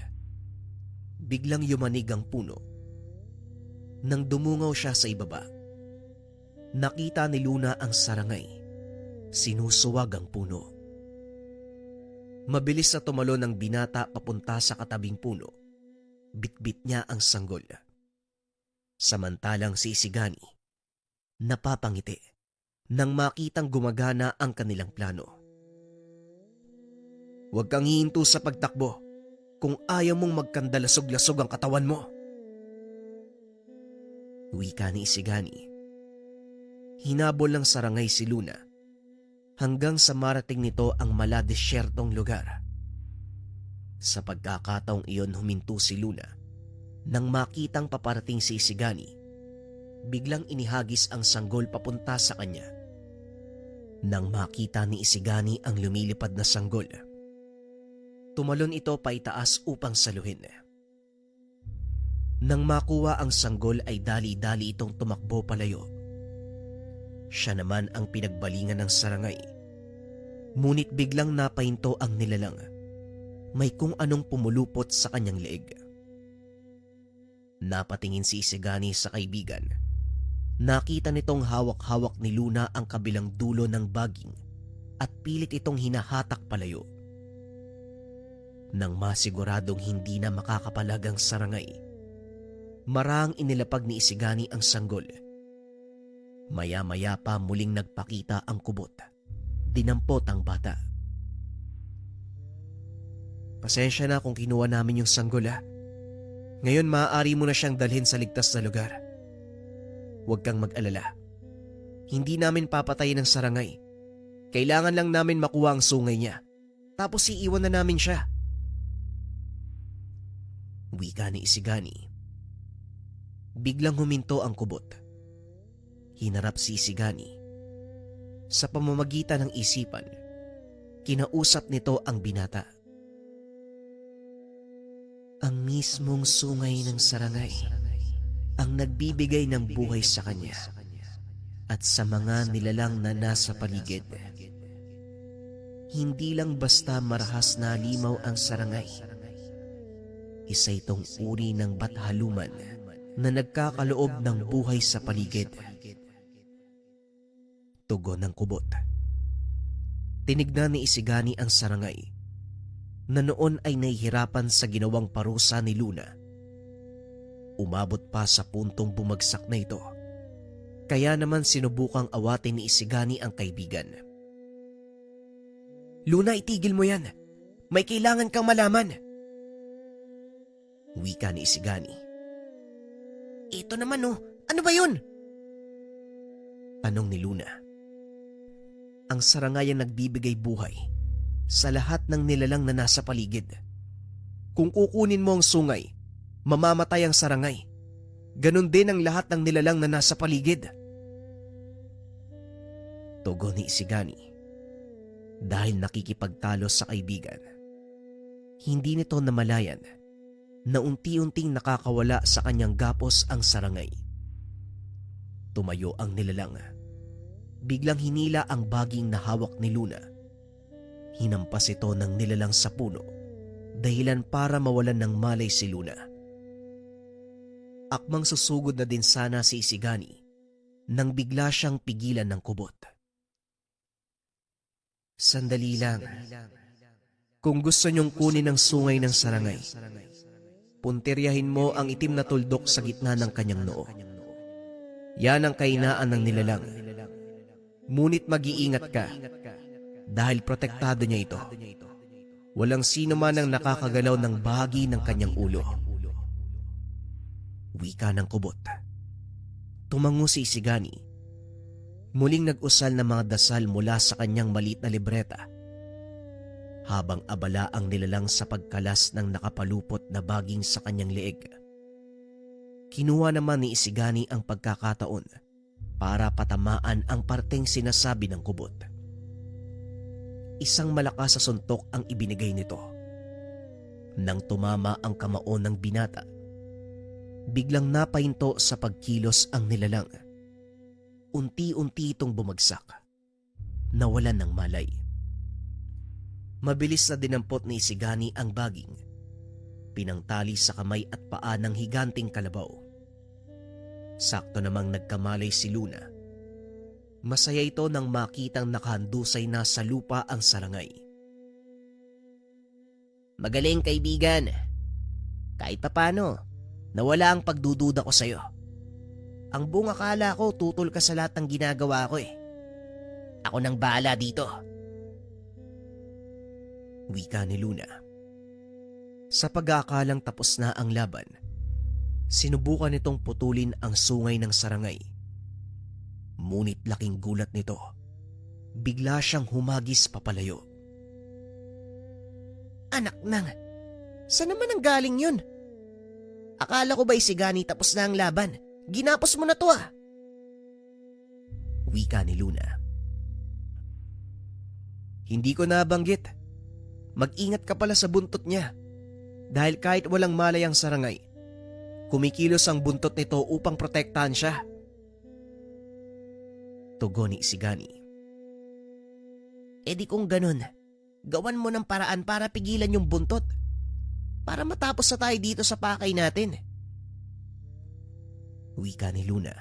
biglang yumanig ang puno. Nang dumungaw siya sa ibaba, nakita ni Luna ang sarangay. Sinusuwag ang puno. Mabilis na tumalon ang binata papunta sa katabing puno. Bitbit niya ang sanggol. Samantalang si Isigani, napapangiti nang makitang gumagana ang kanilang plano. Huwag kang hihinto sa pagtakbo kung ayaw mong magkandalasog-lasog ang katawan mo. Wika ni Isigani. Hinabol ng sarangay si Luna hanggang sa marating nito ang maladesyertong lugar. Sa pagkakataong iyon huminto si Luna nang makitang paparating si Isigani. Biglang inihagis ang sanggol papunta sa kanya. Nang makita ni Isigani ang lumilipad na sanggol, tumalon ito paitaas upang saluhin. Nang makuha ang sanggol ay dali-dali itong tumakbo palayo. Siya naman ang pinagbalingan ng sarangay. Ngunit biglang napahinto ang nilalang. May kung anong pumulupot sa kanyang leeg. Napatingin si Isigani sa kaibigan. Nakita nitong hawak-hawak ni Luna ang kabilang dulo ng baging at pilit itong hinahatak palayo. Nang masiguradong hindi na makakapalag ang sarangay, marang inilapag ni Isigani ang sanggol. Maya-maya pa muling nagpakita ang kubot. Dinampot ang bata. Pasensya na kung kinuha namin yung sanggol ha. Ngayon maaari mo na siyang dalhin sa ligtas na lugar. Huwag kang mag-alala. Hindi namin papatayin ang sarangay. Kailangan lang namin makuha ang sungay niya. Tapos iiwan na namin siya. Wika ni Isigani. Biglang huminto ang kubot. Hinarap si Isigani. Sa pamamagitan ng isipan, kinausap nito ang binata. Ang mismong sungay ng sarangay ang nagbibigay ng buhay sa kanya at sa mga nilalang na nasa paligid. Hindi lang basta marahas na limaw ang sarangay. Isa itong uri ng bathaluman na nagkakaloob ng buhay sa paligid. Tugon ng kubot. Tinignan ni Isigani ang sarangay na noon ay nahihirapan sa ginawang parusa ni Luna. Umabot pa sa puntong bumagsak na ito. Kaya naman sinubukang awatin ni Isigani ang kaibigan. Luna, itigil mo yan. May kailangan kang malaman. Wika ni Isigani. Ito naman oh, ano ba yun? Tanong ni Luna. Ang sarangay ang nagbibigay buhay sa lahat ng nilalang na nasa paligid. Kung kukunin mo ang sungay, mamamatay ang sarangay. Ganon din ang lahat ng nilalang na nasa paligid. Tugon ni Isigani. Dahil nakikipagtalo sa kaibigan, hindi nito namalayan na unti-unting nakakawala sa kanyang gapos ang sarangay. Tumayo ang nilalang. Biglang hinila ang baging na hawak ni Luna. Hinampas ito ng nilalang sa puno, dahilan para mawalan ng malay si Luna. Akmang susugod na din sana si Isigani nang bigla siyang pigilan ng kubot. Sandali lang. Kung gusto niyong kunin ang sungay ng sarangay, puntiryahin mo ang itim na tuldok sa gitna ng kanyang noo. Yan ang kainaan ng nilalang. Ngunit mag-iingat ka dahil protektado niya ito. Walang sino man ang nakakagalaw ng bahagi ng kanyang ulo. Wika ng kubot. Tumango si Isigani. Muling nag-usal ng mga dasal mula sa kanyang maliit na libreta. Habang abala ang nilalang sa pagkalas ng nakapalupot na baging sa kanyang leeg. Kinuha naman ni Isigani ang pagkakataon para patamaan ang parteng sinasabi ng kubot. Isang malakas sa suntok ang ibinigay nito. Nang tumama ang kamao ng binata, biglang napahinto sa pagkilos ang nilalang. Unti-unti itong bumagsak. Nawalan ng malay. Mabilis na dinampot ni Isigani ang baging. Pinangtali sa kamay at paa ng higanting kalabaw. Sakto namang nagkamalay si Luna. Masaya ito nang makitang nakahandusay na sa lupa ang sarangay. Magaling kaibigan. Kahit papano, nawala ang pagdududa ko sa'yo. Ang buong akala ko tutol ka sa lahat ng ginagawa ko eh. Ako nang bahala dito. Wika ni Luna. Sa pag-aakalang tapos na ang laban, sinubukan nitong putulin ang sungay ng sarangay. Ngunit laking gulat nito. Bigla siyang humagis papalayo. Anak nang, saan naman ang galing yun? Akala ko ba Isigani tapos na ang laban? Ginapos mo na to ah. Wika ni Luna. Hindi ko nabanggit. Mag-ingat ka pala sa buntot niya. Dahil kahit walang malay ang sarangay, kumikilos ang buntot nito upang protektahan siya. Tugon ni Isigani. E di kung ganun, gawan mo ng paraan para pigilan yung buntot. Para matapos na tayo dito sa pakay natin. Wika ni Luna.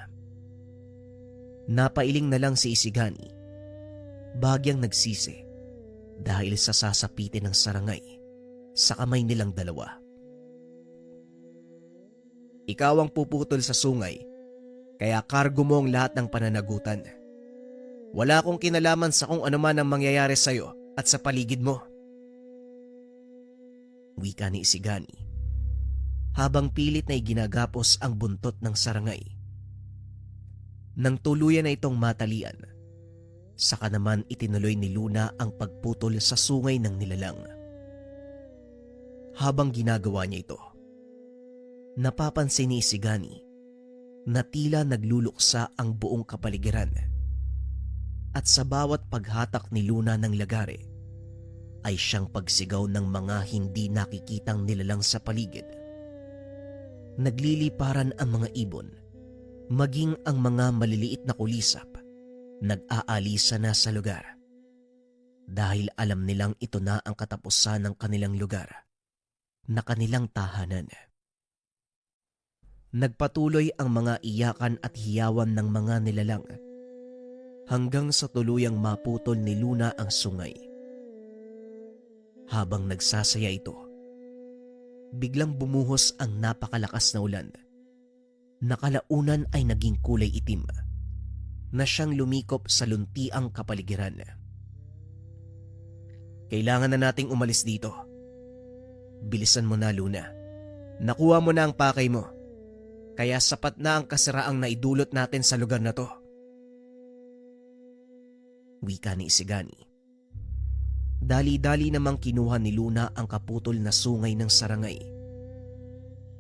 Napailing na lang si Isigani. Bagyang nagsisi dahil sa sasapitin ng sarangay sa kamay nilang dalawa. Ikaw ang puputol sa sungay, kaya kargo mo ang lahat ng pananagutan. Wala akong kinalaman sa kung ano man ang mangyayari sa'yo at sa paligid mo. Wika ni Isigani, habang pilit na iginagapos ang buntot ng sarangay. Nang tuluyan na itong matalian, saka naman itinuloy ni Luna ang pagputol sa sungay ng nilalang. Habang ginagawa niya ito, napapansin ni Isigani na tila nagluluksa ang buong kapaligiran. At sa bawat paghatak ni Luna ng lagare, ay siyang pagsigaw ng mga hindi nakikitang nilalang sa paligid. Nagliliparan ang mga ibon, maging ang mga maliliit na kulisap, nag-aalisa na sa lugar. Dahil alam nilang ito na ang katapusan ng kanilang lugar, na kanilang tahanan. Nagpatuloy ang mga iyakan at hiyawan ng mga nilalang, hanggang sa tuluyang maputol ni Luna ang sungay. Habang nagsasaya ito, biglang bumuhos ang napakalakas na ulan. Nakalaunan ay naging kulay itim na siyang lumikop sa luntiang kapaligiran. Kailangan na nating umalis dito. Bilisan mo na, Luna. Nakuha mo na ang pakay mo. Kaya sapat na ang kasiraang naidulot natin sa lugar na to. Wika ni Isigani. Dali-dali namang kinuha ni Luna ang kaputol na sungay ng sarangay.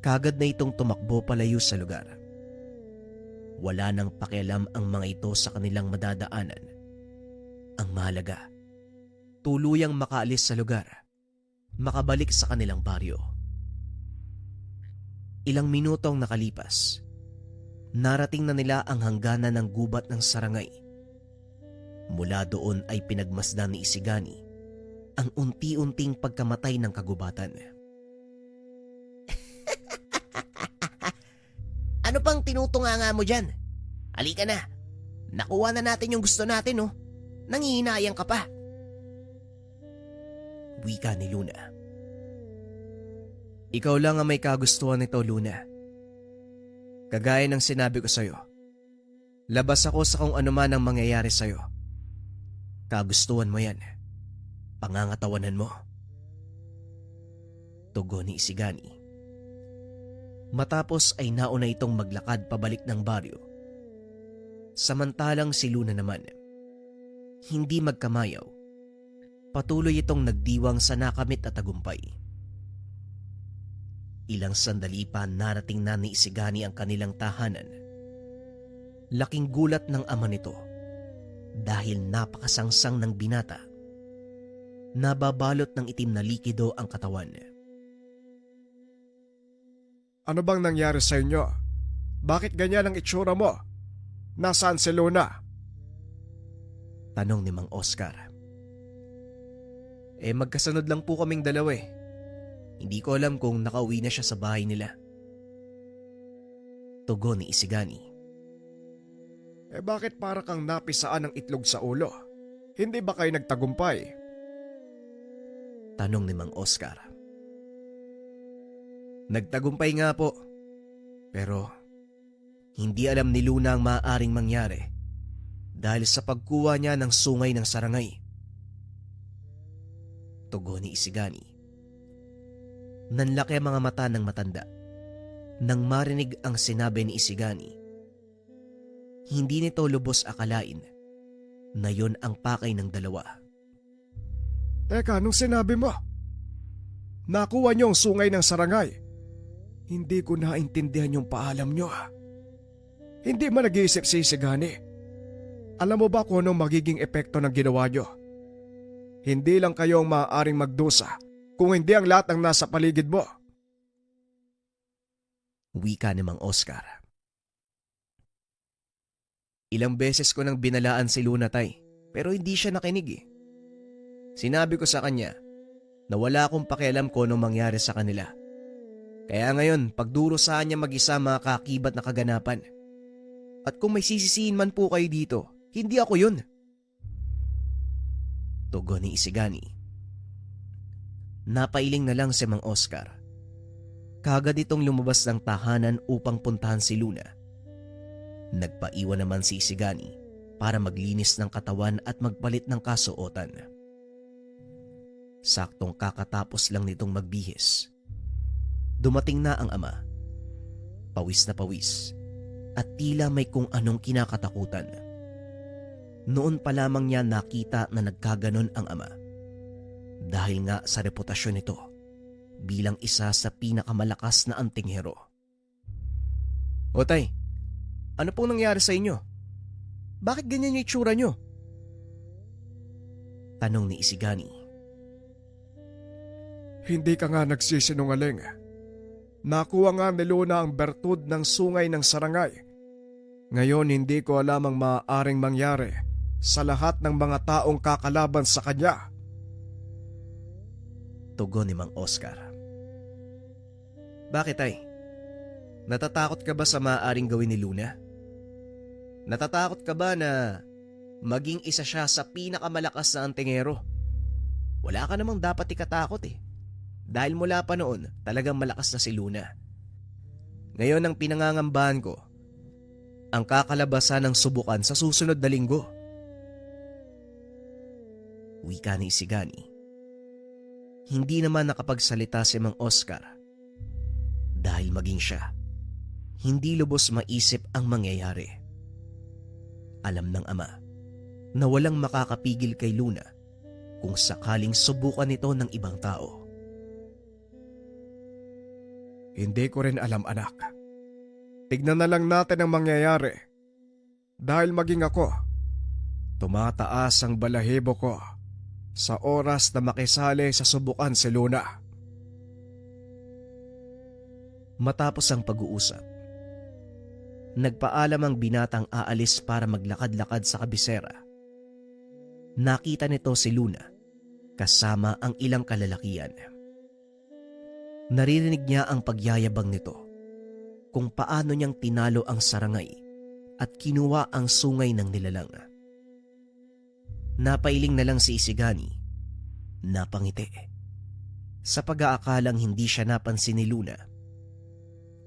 Kagad na itong tumakbo palayo sa lugar. Wala nang pakialam ang mga ito sa kanilang madadaanan. Ang mahalaga, tuluyang makaalis sa lugar, makabalik sa kanilang baryo. Ilang minutong nakalipas, narating na nila ang hangganan ng gubat ng sarangay. Mula doon ay pinagmasdan ni Isigani ang unti-unting pagkamatay ng kagubatan. Ano pang tinutunganga mo dyan? Halika na. Nakuha na natin yung gusto natin oh. Nangihinayang ka pa. Wika ni Luna. Ikaw lang ang may kagustuhan nito, Luna. Kagaya ng sinabi ko sa'yo, labas ako sa kung ano man ang mangyayari sa'yo. Kagustuhan mo yan. Pangangatawanan mo. Tugon ni Isigani. Matapos ay nauna itong maglakad pabalik ng baryo. Samantalang si Luna naman, hindi magkamayaw, patuloy itong nagdiwang sa nakamit at tagumpay. Ilang sandali pa narating na ni Isigani ang kanilang tahanan. Laking gulat ng ama nito dahil napakasangsang ng binata. Nababalot ng itim na likido ang katawan. Ano bang nangyari sa inyo? Bakit ganyan ang itsura mo? Nasaan si Luna? Tanong ni Mang Oscar. Magkasunod lang po kaming dalawa eh. Hindi ko alam kung nakauwi na siya sa bahay nila. Tugon ni Isigani. Bakit para kang napisaan ng itlog sa ulo? Hindi ba kayo nagtagumpay? Tanong ni Mang Oscar. Nagtagumpay nga po. Pero hindi alam ni Luna ang maaaring mangyari dahil sa pagkuha niya ng sungay ng sarangay. Tugon ni Isigani. Nanlaki ang mga mata ng matanda nang marinig ang sinabi ni Isigani. Hindi nito lubos akalain na yon ang pakay ng dalawa. Teka, anong sinabi mo? Nakuha niyo ang sungay ng sarangay. Hindi ko naintindihan yung paalam niyo. Hindi man nag-iisip si Isigani. Alam mo ba kung anong magiging epekto ng ginawa niyo? Hindi lang kayo ang maaaring magdusa kung hindi ang lahat ng nasa paligid mo. Wika ni Mang Oscar. Ilang beses ko nang binalaan si Luna, tay, pero hindi siya nakinig eh. Sinabi ko sa kanya na wala akong pakialam kung anong mangyari sa kanila. Kaya ngayon, pagdurusahan niya mag-isa mga kakibat na kaganapan. At kung may sisisihin man po kayo dito, hindi ako yun. Tugon ni Isigani. Napailing na lang si Mang Oscar. Kagad itong lumabas ng tahanan upang puntahan si Luna. Nagpaiwan naman si Isigani para maglinis ng katawan at magpalit ng kasuotan. Saktong kakatapos lang nitong magbihis. Dumating na ang ama. Pawis na pawis at tila may kung anong kinakatakutan. Noon pa lamang niya nakita na nagkaganon ang ama. Dahil nga sa reputasyon nito bilang isa sa pinakamalakas na antinghero. O tay, ano pong nangyari sa inyo? Bakit ganyan yung itsura nyo? Tanong ni Isigani. Hindi ka nga nagsisinungaling. Nakuha nga ni Luna ang bertud ng sungay ng sarangay. Ngayon hindi ko alam ang maaaring mangyari sa lahat ng mga taong kakalaban sa kanya. Tugon ni Mang Oscar. Bakit tay? Natatakot ka ba sa maaaring gawin ni Luna? Natatakot ka ba na maging isa siya sa pinakamalakas na antingero? Wala ka namang dapat ikatakot eh. Dahil mula pa noon, talagang malakas na si Luna. Ngayon ang pinangangambahan ko, ang kakalabasan ng subukan sa susunod na linggo. Wika ni Isigani. Hindi naman nakapagsalita si Mang Oscar. Dahil maging siya, hindi lubos maisip ang mangyayari. Alam ng ama na walang makakapigil kay Luna kung sakaling subukan nito ng ibang tao. Hindi ko rin alam, anak. Tignan na lang natin ang mangyayari. Dahil maging ako, tumataas ang balahibo ko sa oras na makisali sa subukan si Luna. Matapos ang pag-uusap, nagpaalam ang binatang aalis para maglakad-lakad sa kabisera. Nakita nito si Luna kasama ang ilang kalalakian. Naririnig niya ang pagyayabang nito kung paano niyang tinalo ang sarangay at kinuha ang sungay ng nilalang. Napailing na lang si Isigani. Napangiti. Sa pag-aakalang hindi siya napansin ni Luna,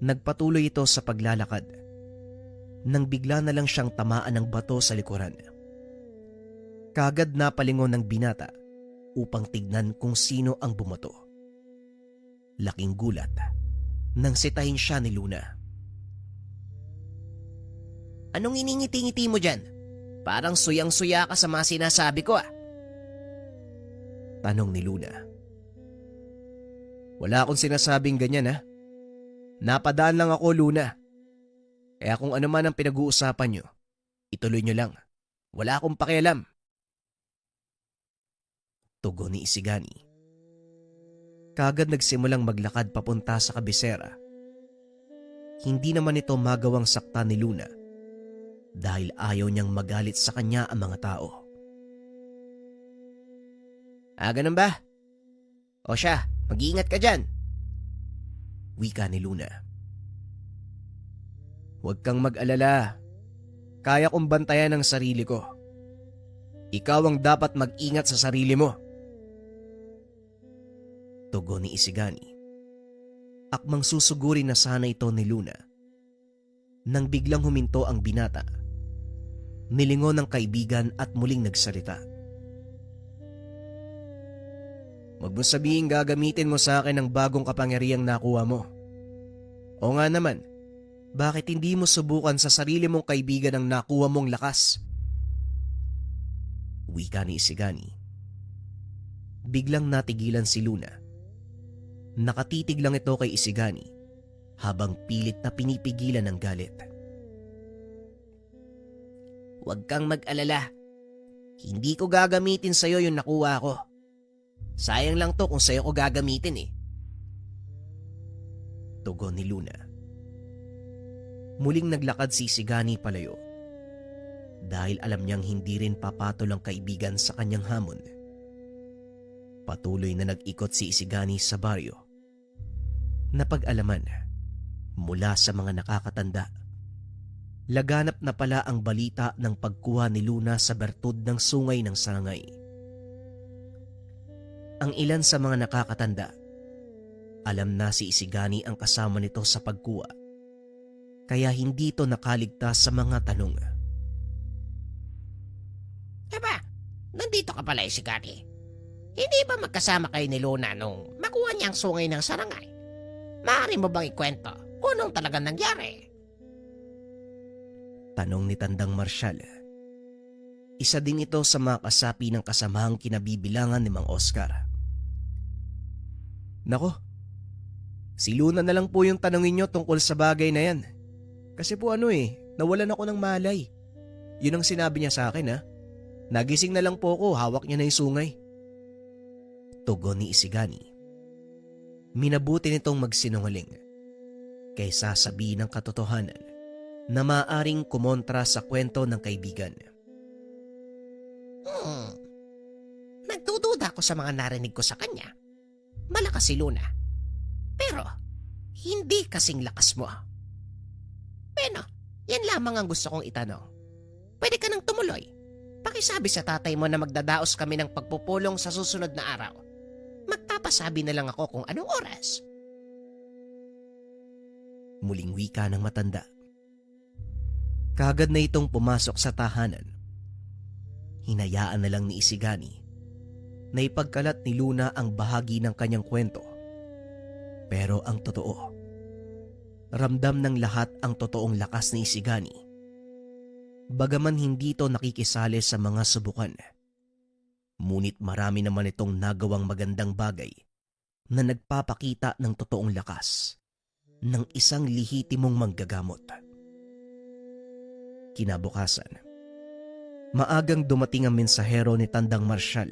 nagpatuloy ito sa paglalakad nang bigla na lang siyang tamaan ng bato sa likuran. Kagad napalingon ng binata upang tignan kung sino ang bumato. Laking gulat nang sitahin siya ni Luna. Anong iningiti-ngiti mo dyan? Parang suyang-suya ka sa mga sinasabi ko ah. Tanong ni Luna. Wala akong sinasabing ganyan ha. Napadaan lang ako, Luna. Kaya kung ano man ang pinag-uusapan nyo, Ituloy nyo lang. Wala akong pakialam. Tugon ni Isigani. Kagad nagsimulang maglakad papunta sa kabisera. Hindi naman ito magawang sakta ni Luna dahil ayaw niyang magalit sa kanya ang mga tao. Ganun ba? O siya, mag-iingat ka dyan. Wika ni Luna. Huwag kang mag-alala. Kaya kong bantayan ang sarili ko. Ikaw ang dapat mag-ingat sa sarili mo. Tugon ni Isigani. Akmang susuguri na sana ito ni Luna. Nang biglang huminto ang binata, nilingon ng kaibigan at muling nagsalita. Huwag mo sabihin gagamitin mo sa akin ang bagong kapangyarihang nakuha mo. O nga naman, bakit hindi mo subukan sa sarili mong kaibigan ang nakuha mong lakas? Wika ni Isigani. Biglang natigilan si Luna. Nakatitig lang ito kay Isigani habang pilit na pinipigilan ng galit. Huwag kang mag-alala. Hindi ko gagamitin sa'yo yung nakuha ko. Sayang lang to kung sa'yo ko gagamitin eh. Tugon ni Luna. Muling naglakad si Isigani palayo dahil alam niyang hindi rin papatol ang kaibigan sa kanyang hamon. Patuloy na nag-ikot si Isigani sa baryo. Napag-alaman mula sa mga nakakatanda. Laganap na pala ang balita ng pagkuha ni Luna sa bertud ng sungay ng sarangay. Ang ilan sa mga nakakatanda, alam na si Isigani ang kasama nito sa pagkuha, kaya hindi ito nakaligtas sa mga tanong. Aba, nandito ka pala Isigani. Hindi ba magkasama kayo ni Luna nung makuha niya ang sungay ng sarangay? Maaari mo bang ikwento kung anong talagang nangyari? Tanong ni Tandang Marshal. Isa din ito sa mga kasapi ng kasamahang kinabibilangan ni Mang Oscar. Nako, si Luna na lang po yung tanongin nyo tungkol sa bagay na yan. Kasi po nawalan ako ng malay. Yun ang sinabi niya sa akin Nagising na lang po ako, hawak niya na yung sungay. Tugon ni Isigani. Minabuti nitong magsinungaling kaysa sabihin ng katotohanan na maaaring kumontra sa kwento ng kaibigan. Nagdududa ako sa mga narinig ko sa kanya. Malakas si Luna. Pero hindi kasing lakas mo. Pero yan lamang ang gusto kong itanong. Pwede ka nang tumuloy. Pakisabi sa tatay mo na magdadaos kami ng pagpupulong sa susunod na araw. Magpapasabi na lang ako kung anong oras. Muling wika ng matanda. Kagad na itong pumasok sa tahanan. Hinayaan na lang ni Isigani na ipagkalat ni Luna ang bahagi ng kanyang kwento. Pero ang totoo, ramdam ng lahat ang totoong lakas ni Isigani. Bagaman hindi ito nakikisali sa mga subukan, ngunit marami naman itong nagawang magandang bagay na nagpapakita ng totoong lakas ng isang lihitimong manggagamot. Kinabukasan, maagang dumating ang mensahero ni Tandang Marshal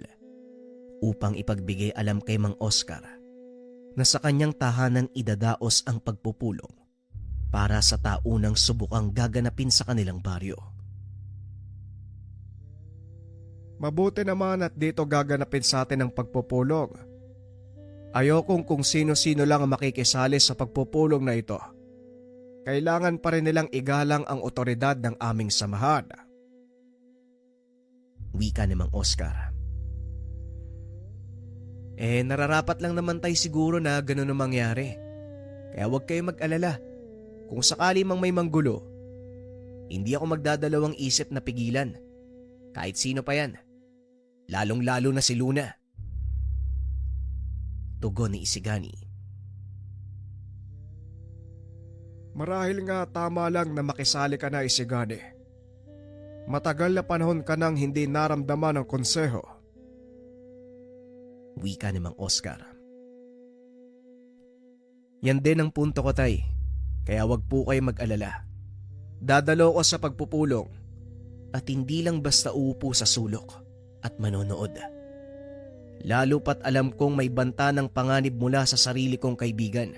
upang ipagbigay alam kay Mang Oscar na sa kanyang tahanan idadaos ang pagpupulong para sa taunang subukang gaganapin sa kanilang baryo. Mabuti naman at dito gaganapin sa atin ang pagpupulong. Ayokong kung sino-sino lang ang makikisali sa pagpupulong na ito. Kailangan pa rin nilang igalang ang otoridad ng aming samahan. Wika ni Mang Oscar. Nararapat lang naman tayo siguro na ganun ang mangyari. Kaya huwag kayo mag-alala. Kung sakali mang may manggulo, hindi ako magdadalawang isip na pigilan. Kahit sino pa yan. Lalong-lalo na si Luna. Tugon ni Isigani. Marahil nga tama lang na makisali ka na, Isigani. Matagal na panahon ka nang hindi naramdaman ng konseho. Wika ni Mang Oscar. Yan din ang punto ko, tay. Kaya wag po kayo mag-alala. Dadalo ko sa pagpupulong. at hindi lang basta uupo sa sulok at manonood. Lalo pat alam kong may banta ng panganib mula sa sarili kong kaibigan.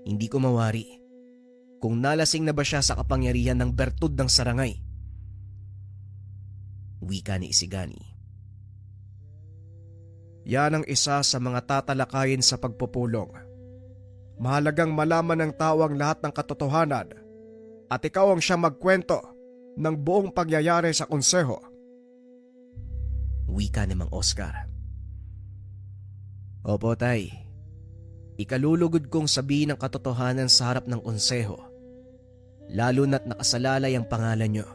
Hindi ko mawari kung nalasing na ba siya sa kapangyarihan ng bertud ng sarangay. Wika ni Isigani. Yan ang isa sa mga tatalakayin sa pagpupulong. Mahalagang malaman ng tao ang lahat ng katotohanan at ikaw ang siyang magkwento ng buong pangyayari sa konseho. Wika ni Mang Oscar. Opo, tay. Ikalulugod kong sabihin ang katotohanan sa harap ng konseho, lalo na't nakasalalay ang pangalan nyo.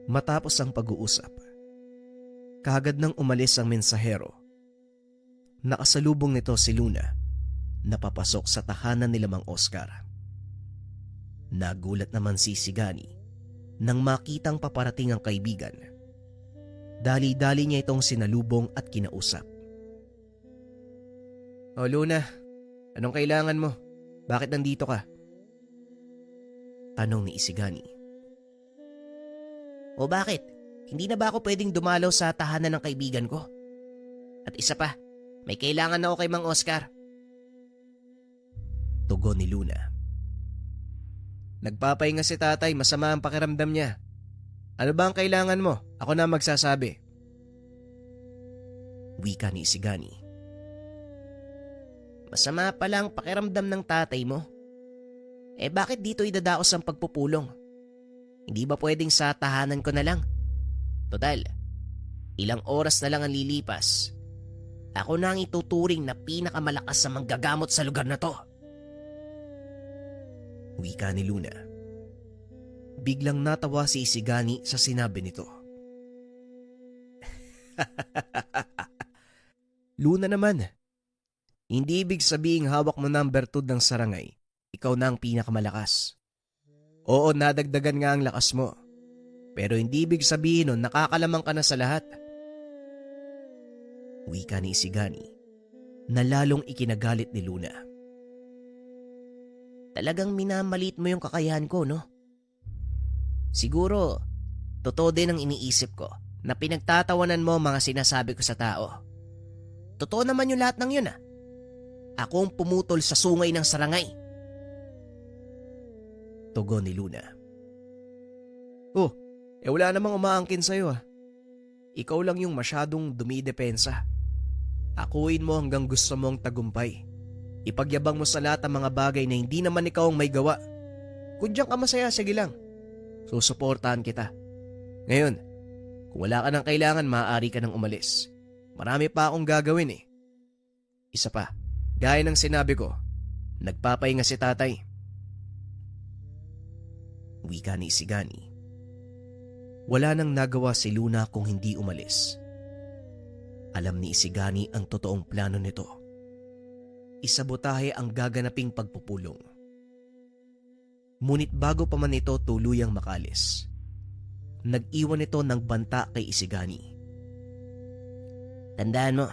Matapos ang pag-uusap, kaagad nang umalis ang mensahero. Nakasalubong nito si Luna na papasok sa tahanan nila Mang Oscar. Nagulat naman si Isigani nang makitang paparating ang kaibigan. Dali-dali niya itong sinalubong at kinausap. O Luna, anong kailangan mo? Bakit nandito ka? Tanong ni Isigani. O bakit? Hindi na ba ako pwedeng dumalaw sa tahanan ng kaibigan ko? At isa pa, may kailangan ako kay Mang Oscar. Tugon ni Luna. Nagpapahinga si tatay, masama ang pakiramdam niya. Ano ba ang kailangan mo? Ako na magsasabi. Wika ni Isigani. Masama pala ang pakiramdam ng tatay mo. Eh bakit dito idadaos ang pagpupulong? Hindi ba pwedeng sa tahanan ko na lang? Total, ilang oras na lang ang lilipas. Ako na ang ituturing na pinakamalakas sa manggagamot sa lugar na to. Wika ni Luna. Biglang natawa si Isigani sa sinabi nito. Luna naman, hindi ibig sabihing hawak mo na ang bertud ng sarangay, ikaw na ang pinakamalakas. Oo, nadagdagan nga ang lakas mo, pero hindi ibig sabihin nun nakakalamang ka na sa lahat. Wika ni Isigani na lalong ikinagalit ni Luna. Talagang minamalit mo yung kakayahan ko, no? Siguro, totoo din ang iniisip ko na pinagtatawanan mo mga sinasabi ko sa tao. Totoo naman yung lahat ng yun, ah. Ako ang pumutol sa sungay ng sarangay. Tugon ni Luna. Oh, wala namang umaangkin sa'yo ah. Ikaw lang yung masyadong dumidepensa. Akuin mo hanggang gusto mong tagumpay. Ipagyabang mo sa lahat ang mga bagay na hindi naman ikaw ang may gawa. Kung diyan ka masaya, sige lang. Susuportahan kita. Ngayon, kung wala ka ng kailangan, maaari ka nang umalis. Marami pa akong gagawin eh. Isa pa, gaya ng sinabi ko, nagpapahinga si tatay. Wika ni Isigani. Wala nang nagawa si Luna kung hindi umalis. Alam ni Isigani ang totoong plano nito. Isabotahe ang gaganaping pagpupulong. Ngunit bago pa man ito tuluyang makalis, nag-iwan ito ng banta kay Isigani. Tandaan mo,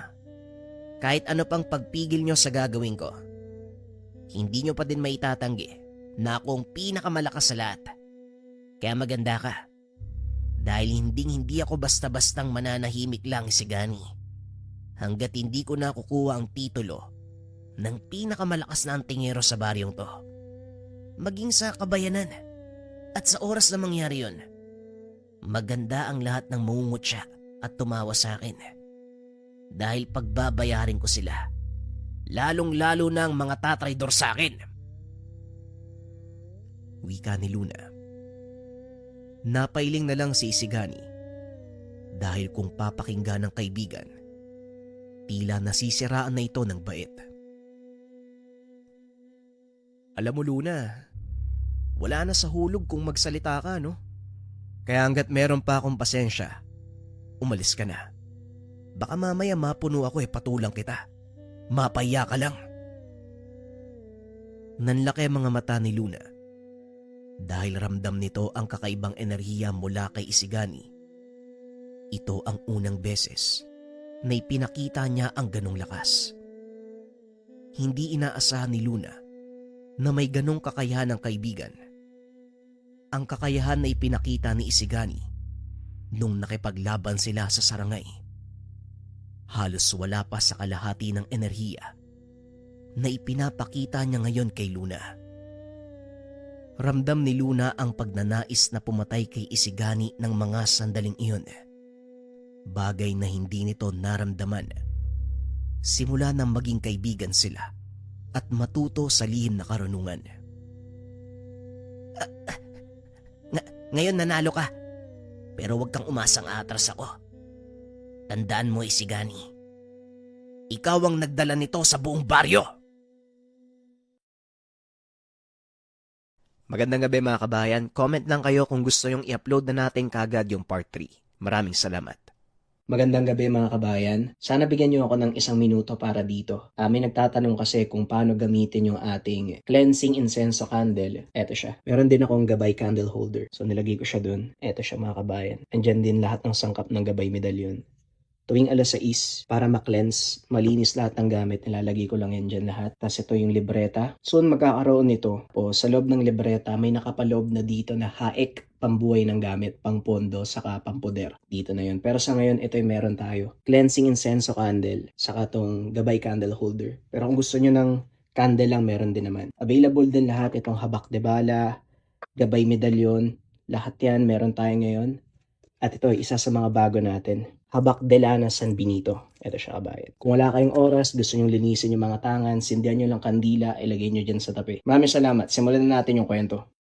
kahit ano pang pagpigil nyo sa gagawin ko, hindi nyo pa din maitatanggi na ako ang pinakamalakas sa lahat. Kaya maganda ka. Dahil hindi ako basta-bastang mananahimik lang, Isigani. Hanggat hindi ko nakukuha ang titulo ng pinakamalakas na antingero sa baryong to. Maging sa kabayanan. At sa oras na mangyari yun, maganda ang lahat ng mangungutya at tumawa sa akin. Dahil pagbabayarin ko sila, lalong-lalo na ang mga tatraydor sa akin. Wika ni Luna. Napailing na lang si Isigani dahil kung papakinggan ng kaibigan, tila nasisiraan na ito ng bait. Alam mo Luna, wala na sa hulog kung magsalita ka, no? Kaya hanggat meron pa akong pasensya, umalis ka na. Baka mamaya mapuno ako patulang kita. Mapaya ka lang. Nanlaki ang mga mata ni Luna dahil ramdam nito ang kakaibang enerhiya mula kay Isigani. Ito ang unang beses na ipinakita niya ang ganong lakas. Hindi inaasahan ni Luna na may ganong kakayahan ng kaibigan. ang kakayahan na ipinakita ni Isigani nung nakipaglaban sila sa sarangay. Halos wala pa sa kalahati ng enerhiya na ipinapakita niya ngayon kay Luna. Ramdam ni Luna ang pagnanais na pumatay kay Isigani ng mga sandaling iyon. Bagay na hindi nito naramdaman simula nang maging kaibigan sila at matuto sa lihim na karunungan. Ngayon nanalo ka. Pero huwag kang umasang atras ako. Tandaan mo, Isigani. Ikaw ang nagdala nito sa buong baryo. Magandang gabi mga kabayan. Comment lang kayo kung gusto yung i-upload na natin kagad yung part 3. Maraming salamat. Magandang gabi mga kabayan. Sana bigyan niyo ako ng 1 minuto para dito. May nagtatanong kasi kung paano gamitin yung ating cleansing incenso candle. Eto siya. Meron din akong gabay candle holder. So nilagay ko siya dun. Eto siya mga kabayan. Andyan din lahat ng sangkap ng gabay medalyon. Tuwing 6:00 para ma-cleanse, malinis lahat ng gamit, nilalagay ko lang yan dyan lahat. Tapos ito yung libreta. Soon magkakaroon nito. O sa loob ng libreta, may nakapaloob na dito na haek, pambuhay ng gamit, pang pondo, saka pampuder. Dito na yun. Pero sa ngayon, ito yung meron tayo. Cleansing incenso candle, saka tong gabay candle holder. Pero kung gusto nyo ng candle lang, meron din naman. Available din lahat itong habak de bala, gabay medalyon, lahat yan meron tayo ngayon. At ito, isa sa mga bago natin. Habak de Lana San Benito. Ito siya kabayan. Kung wala kayong oras, gusto nyo linisin yung mga tangan, sindihan nyo lang kandila, ilagay nyo dyan sa tabi. Maraming salamat. Simulan na natin yung kwento.